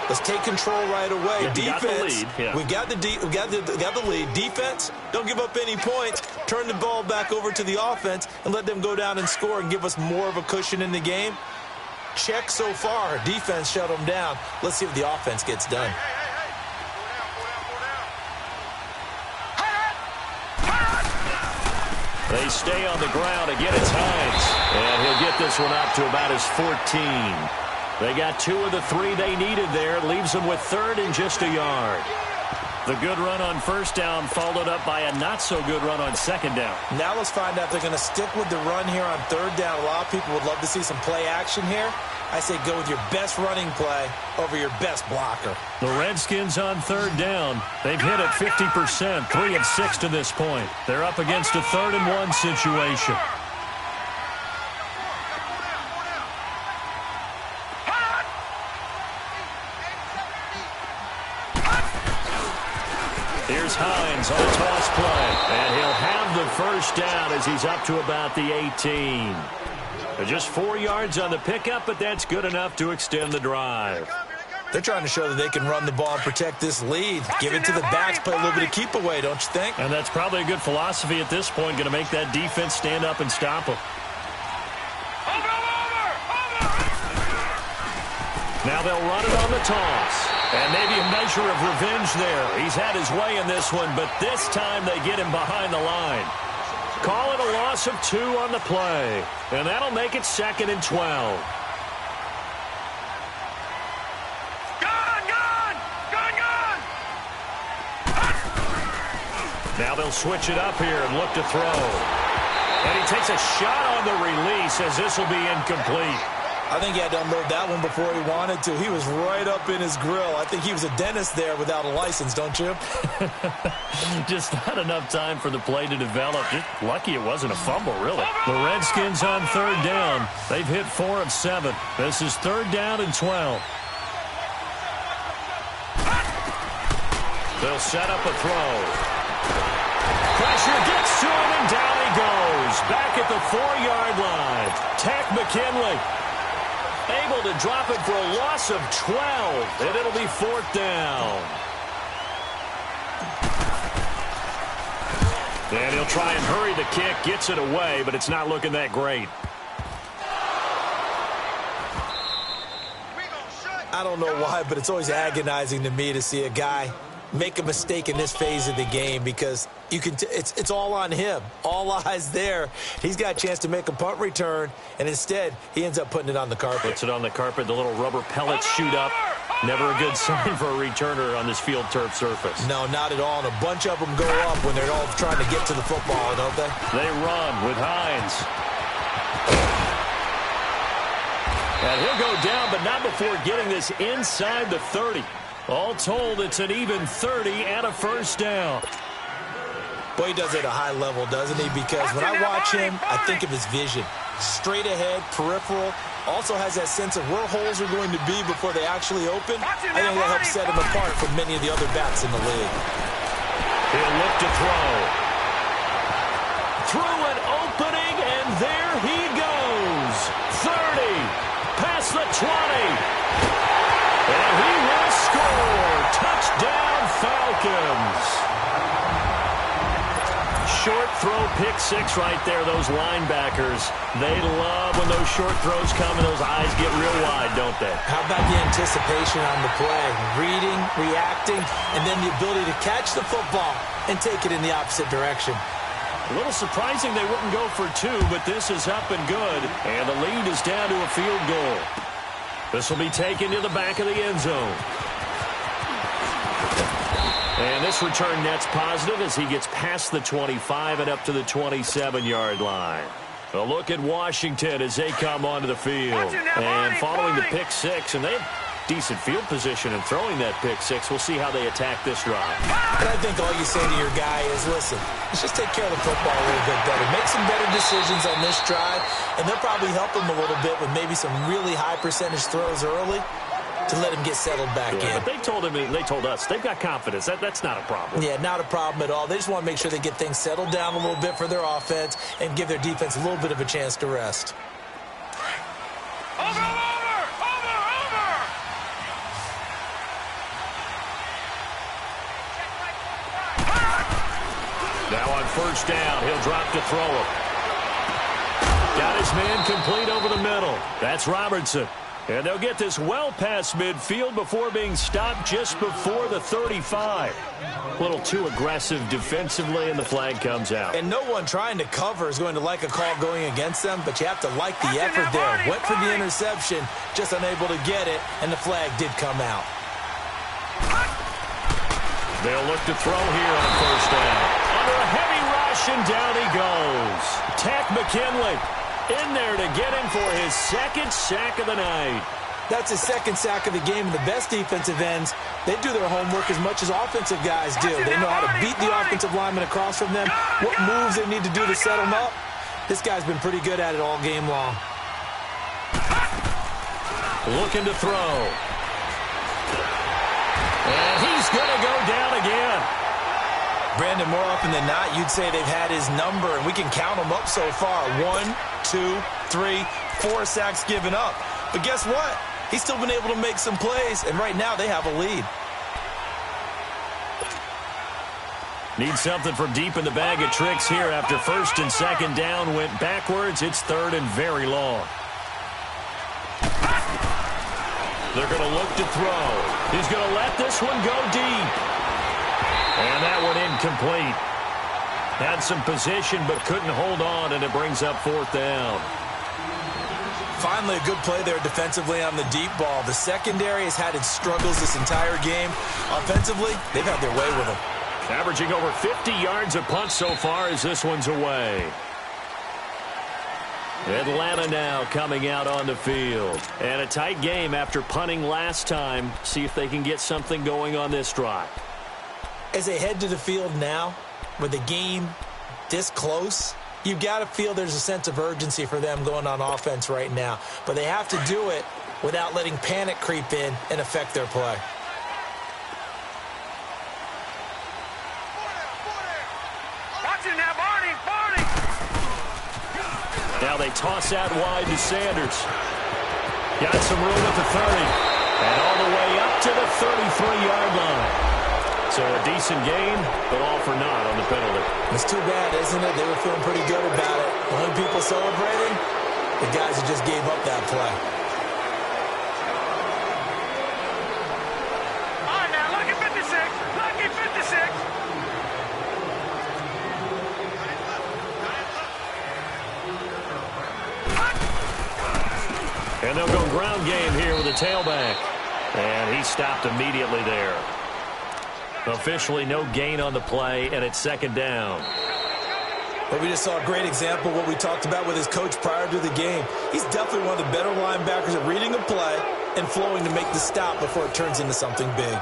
B: let's take control right away.
A: Yeah,
B: defense,
A: we
B: got the lead. Defense, don't give up any points. Turn the ball back over to the offense and let them go down and score and give us more of a cushion in the game. Check so far. Defense shut them down. Let's see if the offense gets done.
A: They stay on the ground. Again, it's Hines. And he'll get this one up to about his 14. They got 2 of the 3 they needed there. Leaves them with 3rd and just a yard. The good run on first down followed up by a not-so-good run on 2nd down.
B: Now let's find out if they're going to stick with the run here on 3rd down. A lot of people would love to see some play action here. I say go with your best running play over your best blocker.
A: The Redskins on 3rd down. They've hit it 50%, 3 of 6 to this point. They're up against a 3rd and 1 situation. Here's Hines on a toss play, and he'll have the first down as he's up to about the 18. Just 4 yards on the pickup, but that's good enough to extend the drive.
B: They're trying to show that they can run the ball and protect this lead. Give it to the backs, play a little bit of keep away, don't you think?
A: And that's probably a good philosophy at this point, going to make that defense stand up and stop them. Now they'll run it on the toss. And maybe a measure of revenge there. He's had his way in this one, but this time they get him behind the line. Call it a loss of 2 on the play. And that'll make it 2nd and 12. Now they'll switch it up here and look to throw. And he takes a shot on the release as this will be incomplete.
B: I think he had to unload that one before he wanted to. He was right up in his grill. I think he was a dentist there without a license, don't you?
A: Just not enough time for the play to develop. Just lucky it wasn't a fumble, really. The Redskins on 3rd down. They've hit 4 of 7. This is 3rd down and 12. They'll set up a throw. Pressure gets to him, and down he goes. Back at the 4-yard line. Tech McKinley able to drop it for a loss of 12, and it'll be 4th down. And he'll try and hurry the kick, gets it away, but it's not looking that great.
B: I don't know why, but it's always agonizing to me to see a guy make a mistake in this phase of the game because it's all on him. All eyes there. He's got a chance to make a punt return, and instead he ends up putting it on the carpet.
A: Puts it on the carpet. The little rubber pellets shoot up. Never a good sign for a returner on this field turf surface.
B: No, not at all. And a bunch of them go up when they're all trying to get to the football, don't they?
A: They run with Hines. And he'll go down, but not before getting this inside the 30. All told, it's an even 30 and a first down.
B: Boy, he does it at a high level, doesn't he? Because when I watch him, I think of his vision. Straight ahead, peripheral. Also has that sense of where holes are going to be before they actually open. I think that helps set him apart from many of the other backs in the league.
A: He'll look to throw. Through an opening, and there he goes. 30, past the 20. And he will score. Touchdown, Falcons. Short throw, pick six right there, those linebackers. They love when those short throws come and those eyes get real wide, don't they?
B: How about the anticipation on the play? Reading, reacting, and then the ability to catch the football and take it in the opposite direction.
A: A little surprising they wouldn't go for two, but this is up and good. And the lead is down to a field goal. This will be taken to the back of the end zone. And this return net's positive as he gets past the 25 and up to the 27-yard line. A look at Washington as they come onto the field. And following the pick six, and they have decent field position in throwing that pick six. We'll see how they attack this drive.
B: And I think all you say to your guy is, listen, let's just take care of the football a little bit better. Make some better decisions on this drive, and they'll probably help him a little bit with maybe some really high percentage throws early to let him get settled back in.
A: But they told us, they've got confidence. That's not a problem.
B: Yeah, not a problem at all. They just want to make sure they get things settled down a little bit for their offense and give their defense a little bit of a chance to rest.
C: Over!
A: Now on first down, he'll drop to throw it. Got his man complete over the middle. That's Robertson. And they'll get this well past midfield before being stopped just before the 35. A little too aggressive defensively, and the flag comes out.
B: And no one trying to cover is going to like a call going against them, but you have to like the effort there. Went for the interception, just unable to get it, and the flag did come out.
A: They'll look to throw here on first down. Under a heavy rush, and down he goes. Tack McKinley in there to get him for his second sack of the night.
B: That's his second sack of the game. And the best defensive ends, they do their homework as much as offensive guys do. They know how to beat the offensive lineman across from them, what moves they need to do to set them up. This guy's been pretty good at it all game long.
A: Looking to throw. And he's going to go down again.
B: Brandon, more often than not, you'd say they've had his number, and we can count them up so far. 1, 2, 3, 4 sacks given up. But guess what? He's still been able to make some plays, and right now they have a lead.
A: Need something from deep in the bag of tricks here after first and second down went backwards. It's third and very long. They're going to look to throw. He's going to let this one go deep. And that one incomplete. Had some position but couldn't hold on, and it brings up fourth down.
B: Finally, a good play there defensively on the deep ball. The secondary has had its struggles this entire game. Offensively, they've had their way with them.
A: Averaging over 50 yards a punt so far as this one's away. Atlanta now coming out on the field. And a tight game after punting last time. See if they can get something going on this drive.
B: As they head to the field now, with the game this close, you've got to feel there's a sense of urgency for them going on offense right now. But they have to do it without letting panic creep in and affect their play.
C: Watching now, Barney!
A: Now they toss out wide to Sanders. Got some room at the 30. And all the way up to the 33-yard line. So a decent game, but all for naught on the penalty.
B: It's too bad, isn't it? They were feeling pretty good about it. The only people celebrating, the guys who just gave up that play.
C: All right, now, lucky 56. Lucky
A: And they'll go ground game here with a tailback. And he stopped immediately there. Officially no gain on the play, and it's second down.
B: But we just saw a great example of what we talked about with his coach prior to the game. He's definitely one of the better linebackers at reading a play and flowing to make the stop before it turns into something big.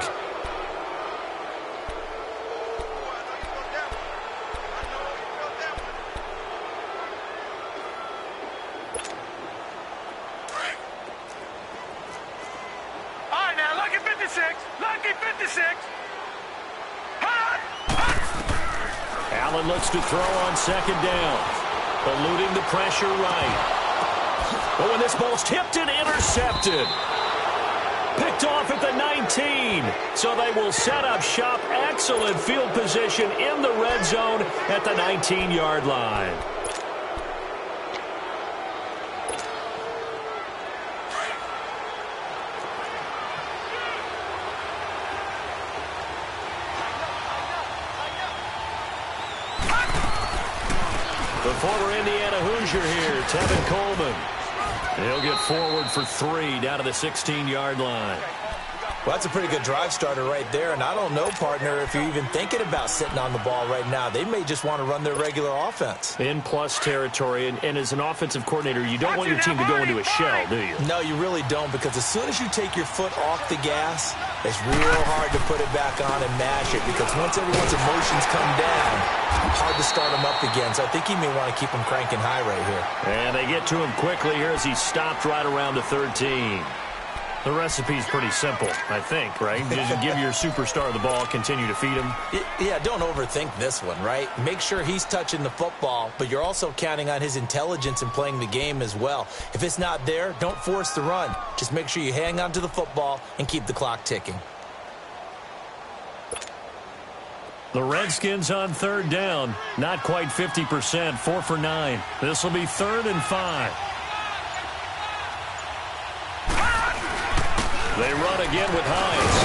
A: Allen looks to throw on second down. Eluding the pressure right. Oh, and this ball's tipped and intercepted. Picked off at the 19. So they will set up shop. Excellent field position in the red zone at the 19-yard line. The former Indiana Hoosier here, Tevin Coleman. He'll get forward for 3 down to the 16-yard line.
B: Well, that's a pretty good drive starter right there, and I don't know, partner, if you're even thinking about sitting on the ball right now. They may just want to run their regular offense.
A: In plus territory, and as an offensive coordinator, you don't want your team to go into a shell, do you?
B: No, you really don't, because as soon as you take your foot off the gas, it's real hard to put it back on and mash it, because once everyone's emotions come down, hard to start them up again. So I think he may want to keep them cranking high right here.
A: And they get to him quickly here as he stopped right around the 13. The recipe's pretty simple, I think, right? Just give your superstar the ball, continue to feed him.
B: Yeah, don't overthink this one, right? Make sure he's touching the football, but you're also counting on his intelligence in playing the game as well. If it's not there, don't force the run. Just make sure you hang on to the football and keep the clock ticking.
A: The Redskins on third down. Not quite 50%, 4 for 9. This will be 3rd and 5. They run again with Hines.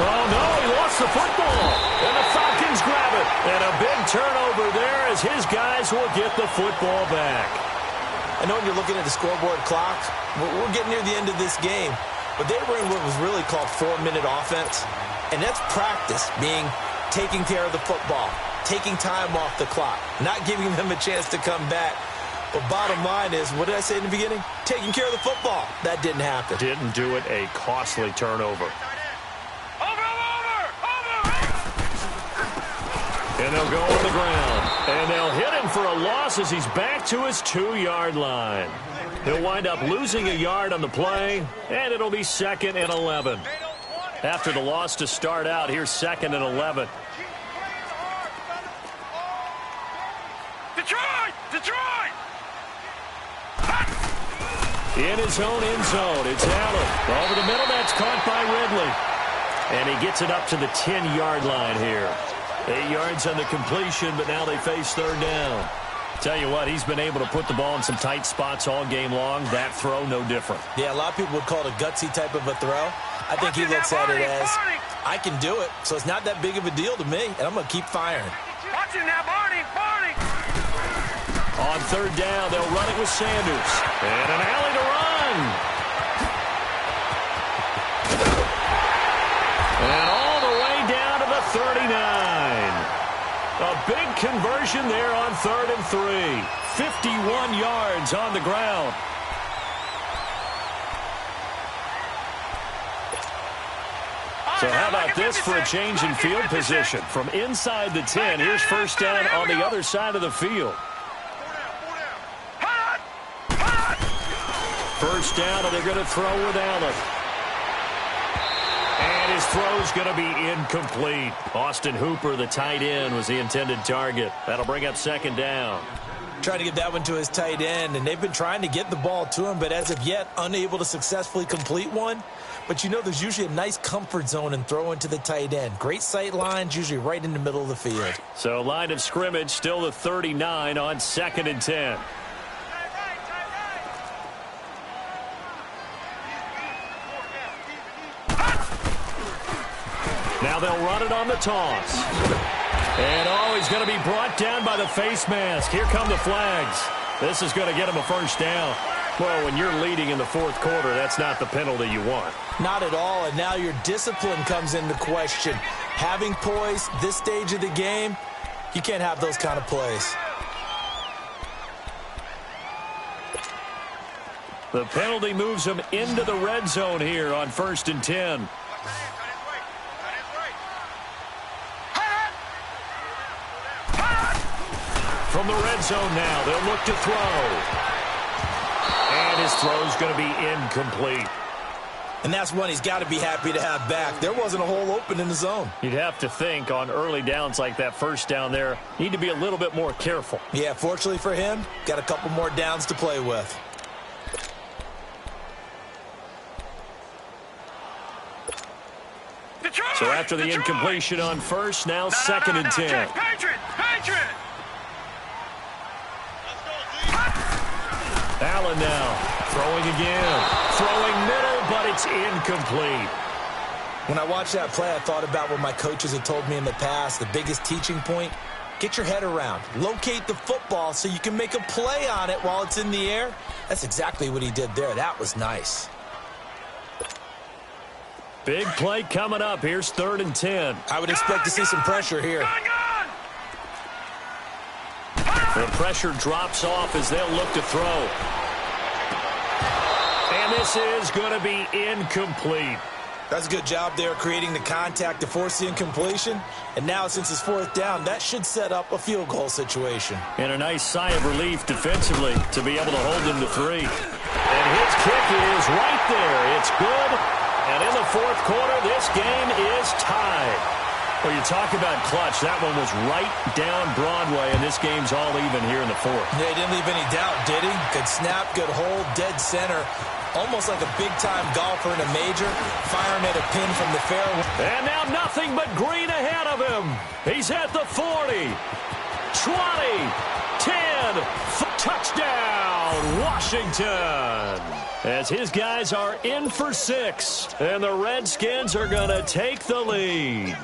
A: Oh, no, he lost the football. And the Falcons grab it. And a big turnover there as his guys will get the football back.
B: I know when you're looking at the scoreboard clock, we're getting near the end of this game. But they were in what was really called 4-minute offense. And that's practice, being taking care of the football, taking time off the clock, not giving them a chance to come back. But bottom line is, what did I say in the beginning? Taking care of the football. That didn't happen.
A: Didn't do it. A costly turnover.
C: Over!
A: And they'll go on the ground. And they'll hit him for a loss as he's back to his 2-yard line. He'll wind up losing a yard on the play, and it'll be 2nd and 11. After the loss to start out, here's 2nd and 11.
C: Detroit!
A: In his own end zone, it's Allen. Over the middle, that's caught by Ridley. And he gets it up to the 10-yard line here. 8 yards on the completion, but now they face 3rd down. Tell you what, he's been able to put the ball in some tight spots all game long. That throw, no different.
B: Yeah, a lot of people would call it a gutsy type of a throw. I think he looks at it as, I can do it, so it's not that big of a deal to me, and I'm going to keep firing.
C: Watch it now, Barney!
A: On 3rd down, they'll run it with Sanders. And an alley to run. And all the way down to the 39. A big conversion there on 3rd and 3. 51 yards on the ground. So how about this for a change in field position? From inside the 10, here's 1st down on the other side of the field. 1st down, and they're going to throw with Allen. And his throw's going to be incomplete. Austin Hooper, the tight end, was the intended target. That'll bring up 2nd down.
B: Trying to get that one to his tight end, and they've been trying to get the ball to him, but as of yet, unable to successfully complete one. But you know there's usually a nice comfort zone in throwing to the tight end. Great sight lines, usually right in the middle of the field.
A: So line of scrimmage, still the 39 on 2nd and 10. Now they'll run it on the toss. And, oh, he's going to be brought down by the face mask. Here come the flags. This is going to get him a 1st down. Well, when you're leading in the fourth quarter, that's not the penalty you want.
B: Not at all, and now your discipline comes into question. Having poise this stage of the game, you can't have those kind of plays.
A: The penalty moves him into the red zone here on 1st and 10. From the red zone now, they'll look to throw. And his throw's going to be incomplete.
B: And that's one he's got to be happy to have back. There wasn't a hole open in the zone.
A: You'd have to think on early downs like that first down there, need to be a little bit more careful.
B: Yeah, fortunately for him, got a couple more downs to play with.
C: Detroit!
A: So after the incompletion on first, now 2nd and 10.
C: Patriot! Patriot!
A: Allen now throwing again. Throwing middle, but it's incomplete.
B: When I watched that play, I thought about what my coaches had told me in the past. The biggest teaching point, get your head around. Locate the football so you can make a play on it while it's in the air. That's exactly what he did there. That was nice.
A: Big play coming up. Here's 3rd and 10.
B: I would expect to see some pressure here.
A: The pressure drops off as they'll look to throw. And this is going to be incomplete.
B: That's a good job there creating the contact to force the incompletion. And now since it's 4th down, that should set up a field goal situation.
A: And a nice sigh of relief defensively to be able to hold him to 3. And his kick is right there. It's good. And in the fourth quarter, this game is tied. Well, you talk about clutch. That one was right down Broadway, and this game's all even here in the fourth.
B: Yeah, he didn't leave any doubt, did he? Good snap, good hold, dead center. Almost like a big-time golfer in a major, firing at a pin from the fairway.
A: And now nothing but green ahead of him. He's at the 40, 20, 10, touchdown, Washington. As his guys are in for 6, and the Redskins are going to take the lead.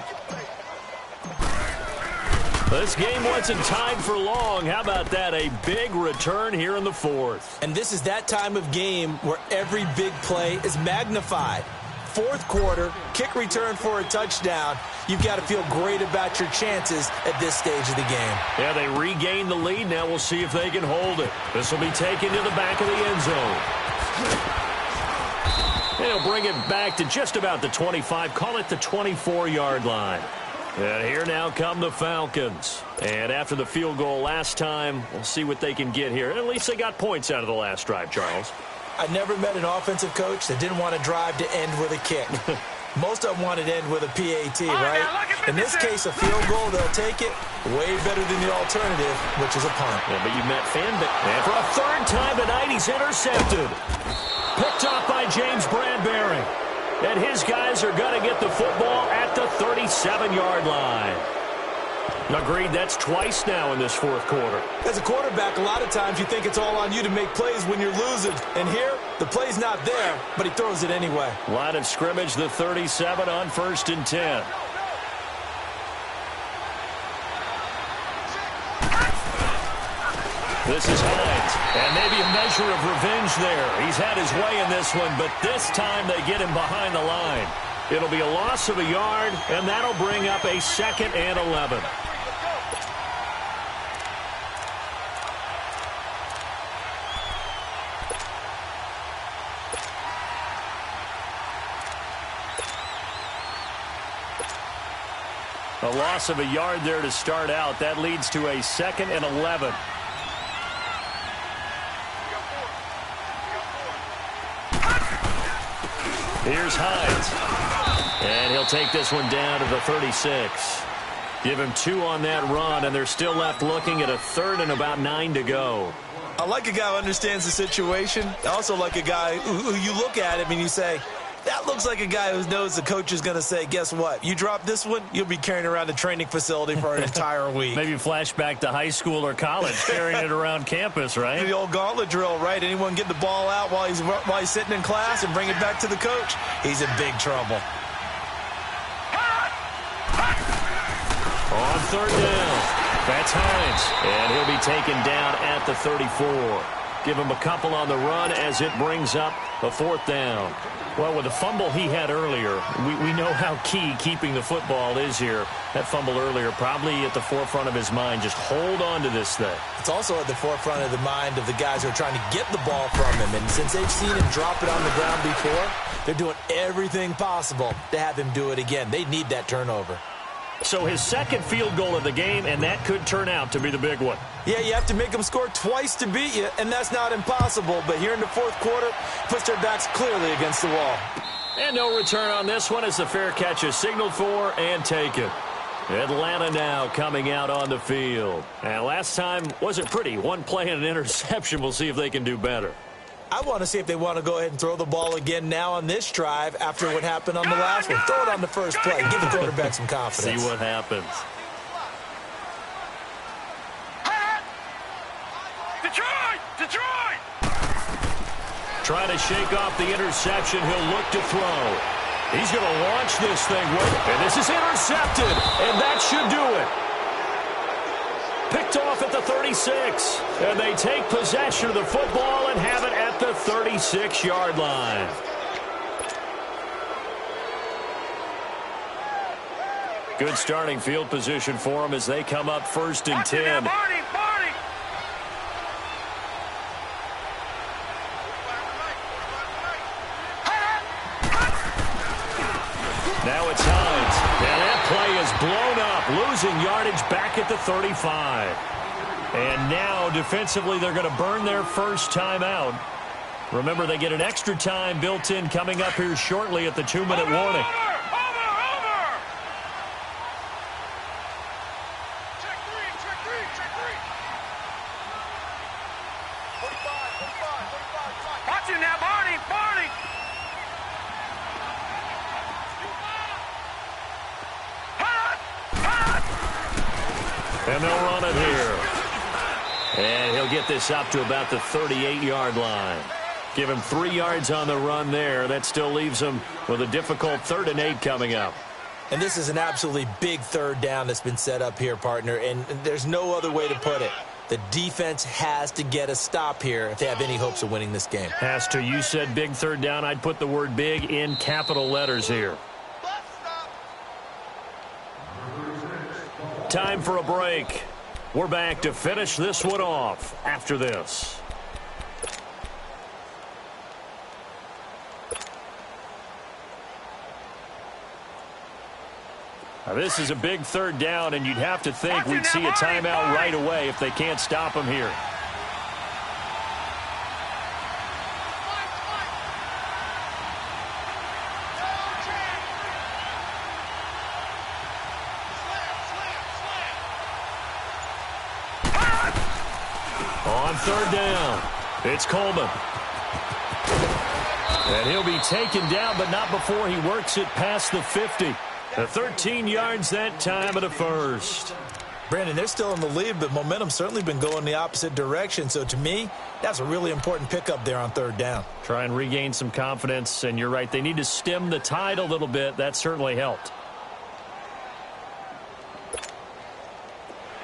A: This game wasn't tied for long. How about that? A big return here in the fourth.
B: And this is that time of game where every big play is magnified. Fourth quarter, kick return for a touchdown. You've got to feel great about your chances at this stage of the game.
A: Yeah, they regain the lead. Now we'll see if they can hold it. This will be taken to the back of the end zone. They'll bring it back to just about the 25. Call it the 24-yard line. And here now come the Falcons. And after the field goal last time, we'll see what they can get here. At least they got points out of the last drive, Charles.
B: I never met an offensive coach that didn't want to drive to end with a kick. Most of them wanted to end with a PAT, right? In this case, a field goal, they'll take it. Way better than the alternative, which is a punt.
A: Yeah, but you met Fanbit. And for a 3rd time tonight, he's intercepted. Picked off by James Bradbury. And his guys are going to get the football at the 37-yard line. Agreed, that's twice now in this fourth quarter.
B: As a quarterback, a lot of times you think it's all on you to make plays when you're losing. And here, the play's not there, but he throws it anyway.
A: Line of scrimmage, the 37 on 1st and 10. This is Hines, and maybe a measure of revenge there. He's had his way in this one, but this time they get him behind the line. It'll be a loss of a yard, and that'll bring up a 2nd and 11. A loss of a yard there to start out. That leads to a 2nd and 11. Here's Hines. And he'll take this one down to the 36. Give him 2 on that run, and they're still left looking at a 3rd and about 9 to go.
B: I like a guy who understands the situation. I also like a guy who you look at him and you say, that looks like a guy who knows the coach is going to say, guess what? You drop this one, you'll be carrying around the training facility for an entire week.
A: Maybe flashback to high school or college, carrying it around campus, right?
B: The old gauntlet drill, right? Anyone get the ball out while he's sitting in class and bring it back to the coach? He's in big trouble.
A: On 3rd down, that's Hines. And he'll be taken down at the 34. Give him a couple on the run as it brings up a 4th down. Well, with the fumble he had earlier, we know how key keeping the football is here. That fumble earlier probably at the forefront of his mind. Just hold on to this thing.
B: It's also at the forefront of the mind of the guys who are trying to get the ball from him. And since they've seen him drop it on the ground before, they're doing everything possible to have him do it again. They need that turnover.
A: So his 2nd field goal of the game, and that could turn out to be the big one.
B: Yeah, you have to make them score twice to beat you, and that's not impossible. But here in the 4th quarter, puts their backs clearly against the wall.
A: And no return on this one as the fair catch is signaled for and taken. Atlanta now coming out on the field. And last time wasn't pretty. One play and an interception. We'll see if they can do better.
B: I want to see if they want to go ahead and throw the ball again now on this drive after what happened on the last one. Throw it on the first play. Give the quarterback some confidence.
A: See what happens.
C: Detroit!
A: Trying to shake off the interception. He'll look to throw. He's going to launch this thing. And this is intercepted. And that should do it. Picked off at the 36. And they take possession of the football and have it at the 36-yard line. Good starting field position for them as they come up 1st and 10. Now it's Hines. And that play is blown up, losing yardage back at the 35. And now, defensively, they're going to burn their first timeout. Remember, they get an extra time built in coming up here shortly at the 2-minute warning.
C: Watch him now, Barney!
A: And they'll run it here. And he'll get this up to about the 38-yard line. Give him 3 yards on the run there. That still leaves him with a difficult 3rd and 8 coming up.
B: And this is an absolutely big 3rd down that's been set up here, partner. And there's no other way to put it. The defense has to get a stop here if they have any hopes of winning this game.
A: Has to. You said big 3rd down. I'd put the word big in capital letters here. Time for a break. We're back to finish this one off after this. Now, this is a big 3rd down, and you'd have to think we'd see a timeout right away if they can't stop him here. On 3rd down, it's Coleman. And he'll be taken down, but not before he works it past the 50. The 13 yards that time of the 1st.
B: Brandon, they're still in the lead, but momentum's certainly been going the opposite direction. So to me, that's a really important pickup there on 3rd down.
A: Try and regain some confidence, and you're right. They need to stem the tide a little bit. That certainly helped.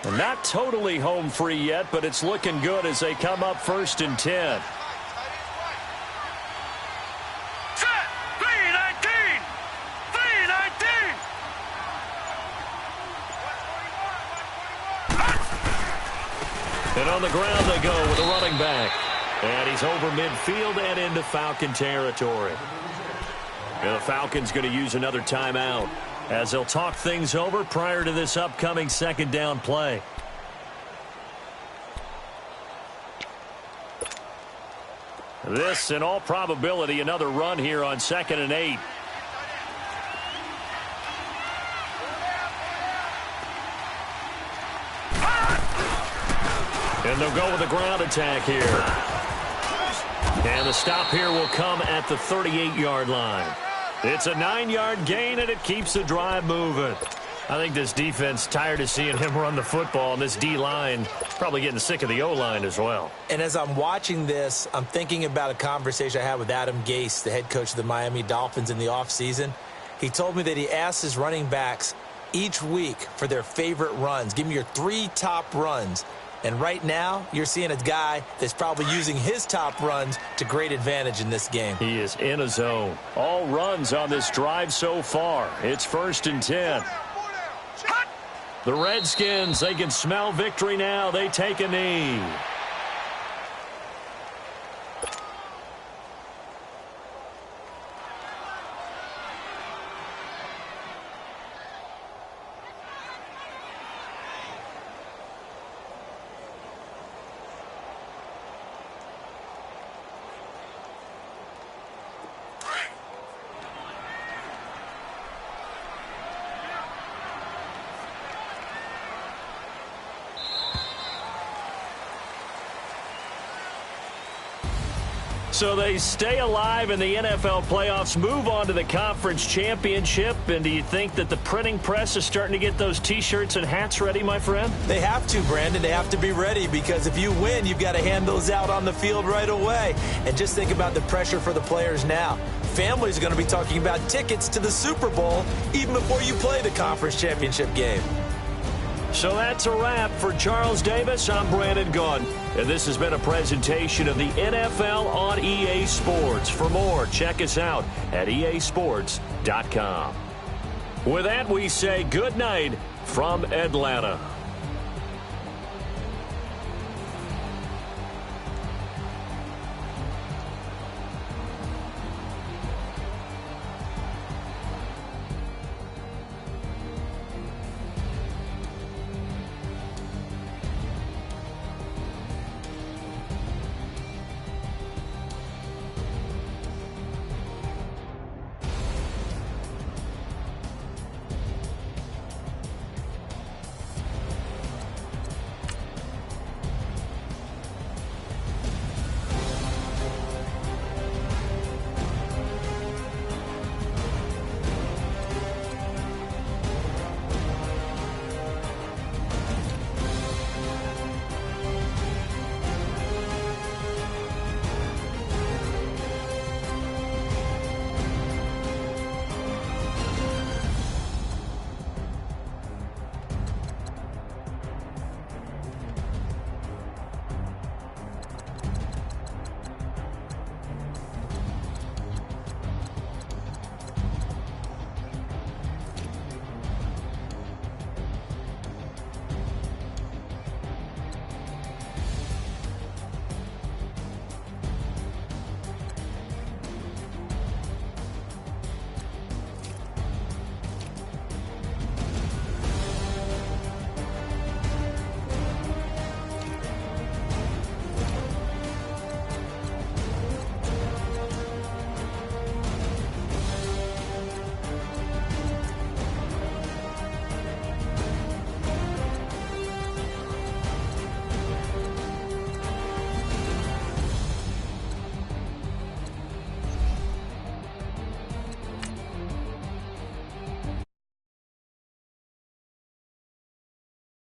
A: And not totally home free yet, but it's looking good as they come up 1st and 10. And on the ground they go with a running back. And he's over midfield and into Falcon territory. And the Falcons going to use another timeout as they'll talk things over prior to this upcoming 2nd down play. This, in all probability, another run here on 2nd and 8. And they'll go with a ground attack here. And the stop here will come at the 38-yard line. It's a 9-yard gain, and it keeps the drive moving. I think this defense tired of seeing him run the football, and this D-line probably getting sick of the O-line as well.
B: And as I'm watching this, I'm thinking about a conversation I had with Adam Gase, the head coach of the Miami Dolphins in the offseason. He told me that he asked his running backs each week for their favorite runs. Give me your 3 top runs. And right now, you're seeing a guy that's probably using his top runs to great advantage in this game.
A: He is in a zone. All runs on this drive so far. It's 1st and 10. The Redskins, they can smell victory now. They take a knee. So they stay alive in the NFL playoffs, move on to the conference championship. And do you think that the printing press is starting to get those T-shirts and hats ready, my friend?
B: They have to, Brandon. They have to be ready because if you win, you've got to hand those out on the field right away. And just think about the pressure for the players now. Families are going to be talking about tickets to the Super Bowl even before you play the conference championship game.
A: So that's a wrap. For Charles Davis, I'm Brandon Gaudin. And this has been a presentation of the NFL on EA Sports. For more, check us out at easports.com. With that, we say good night from Atlanta.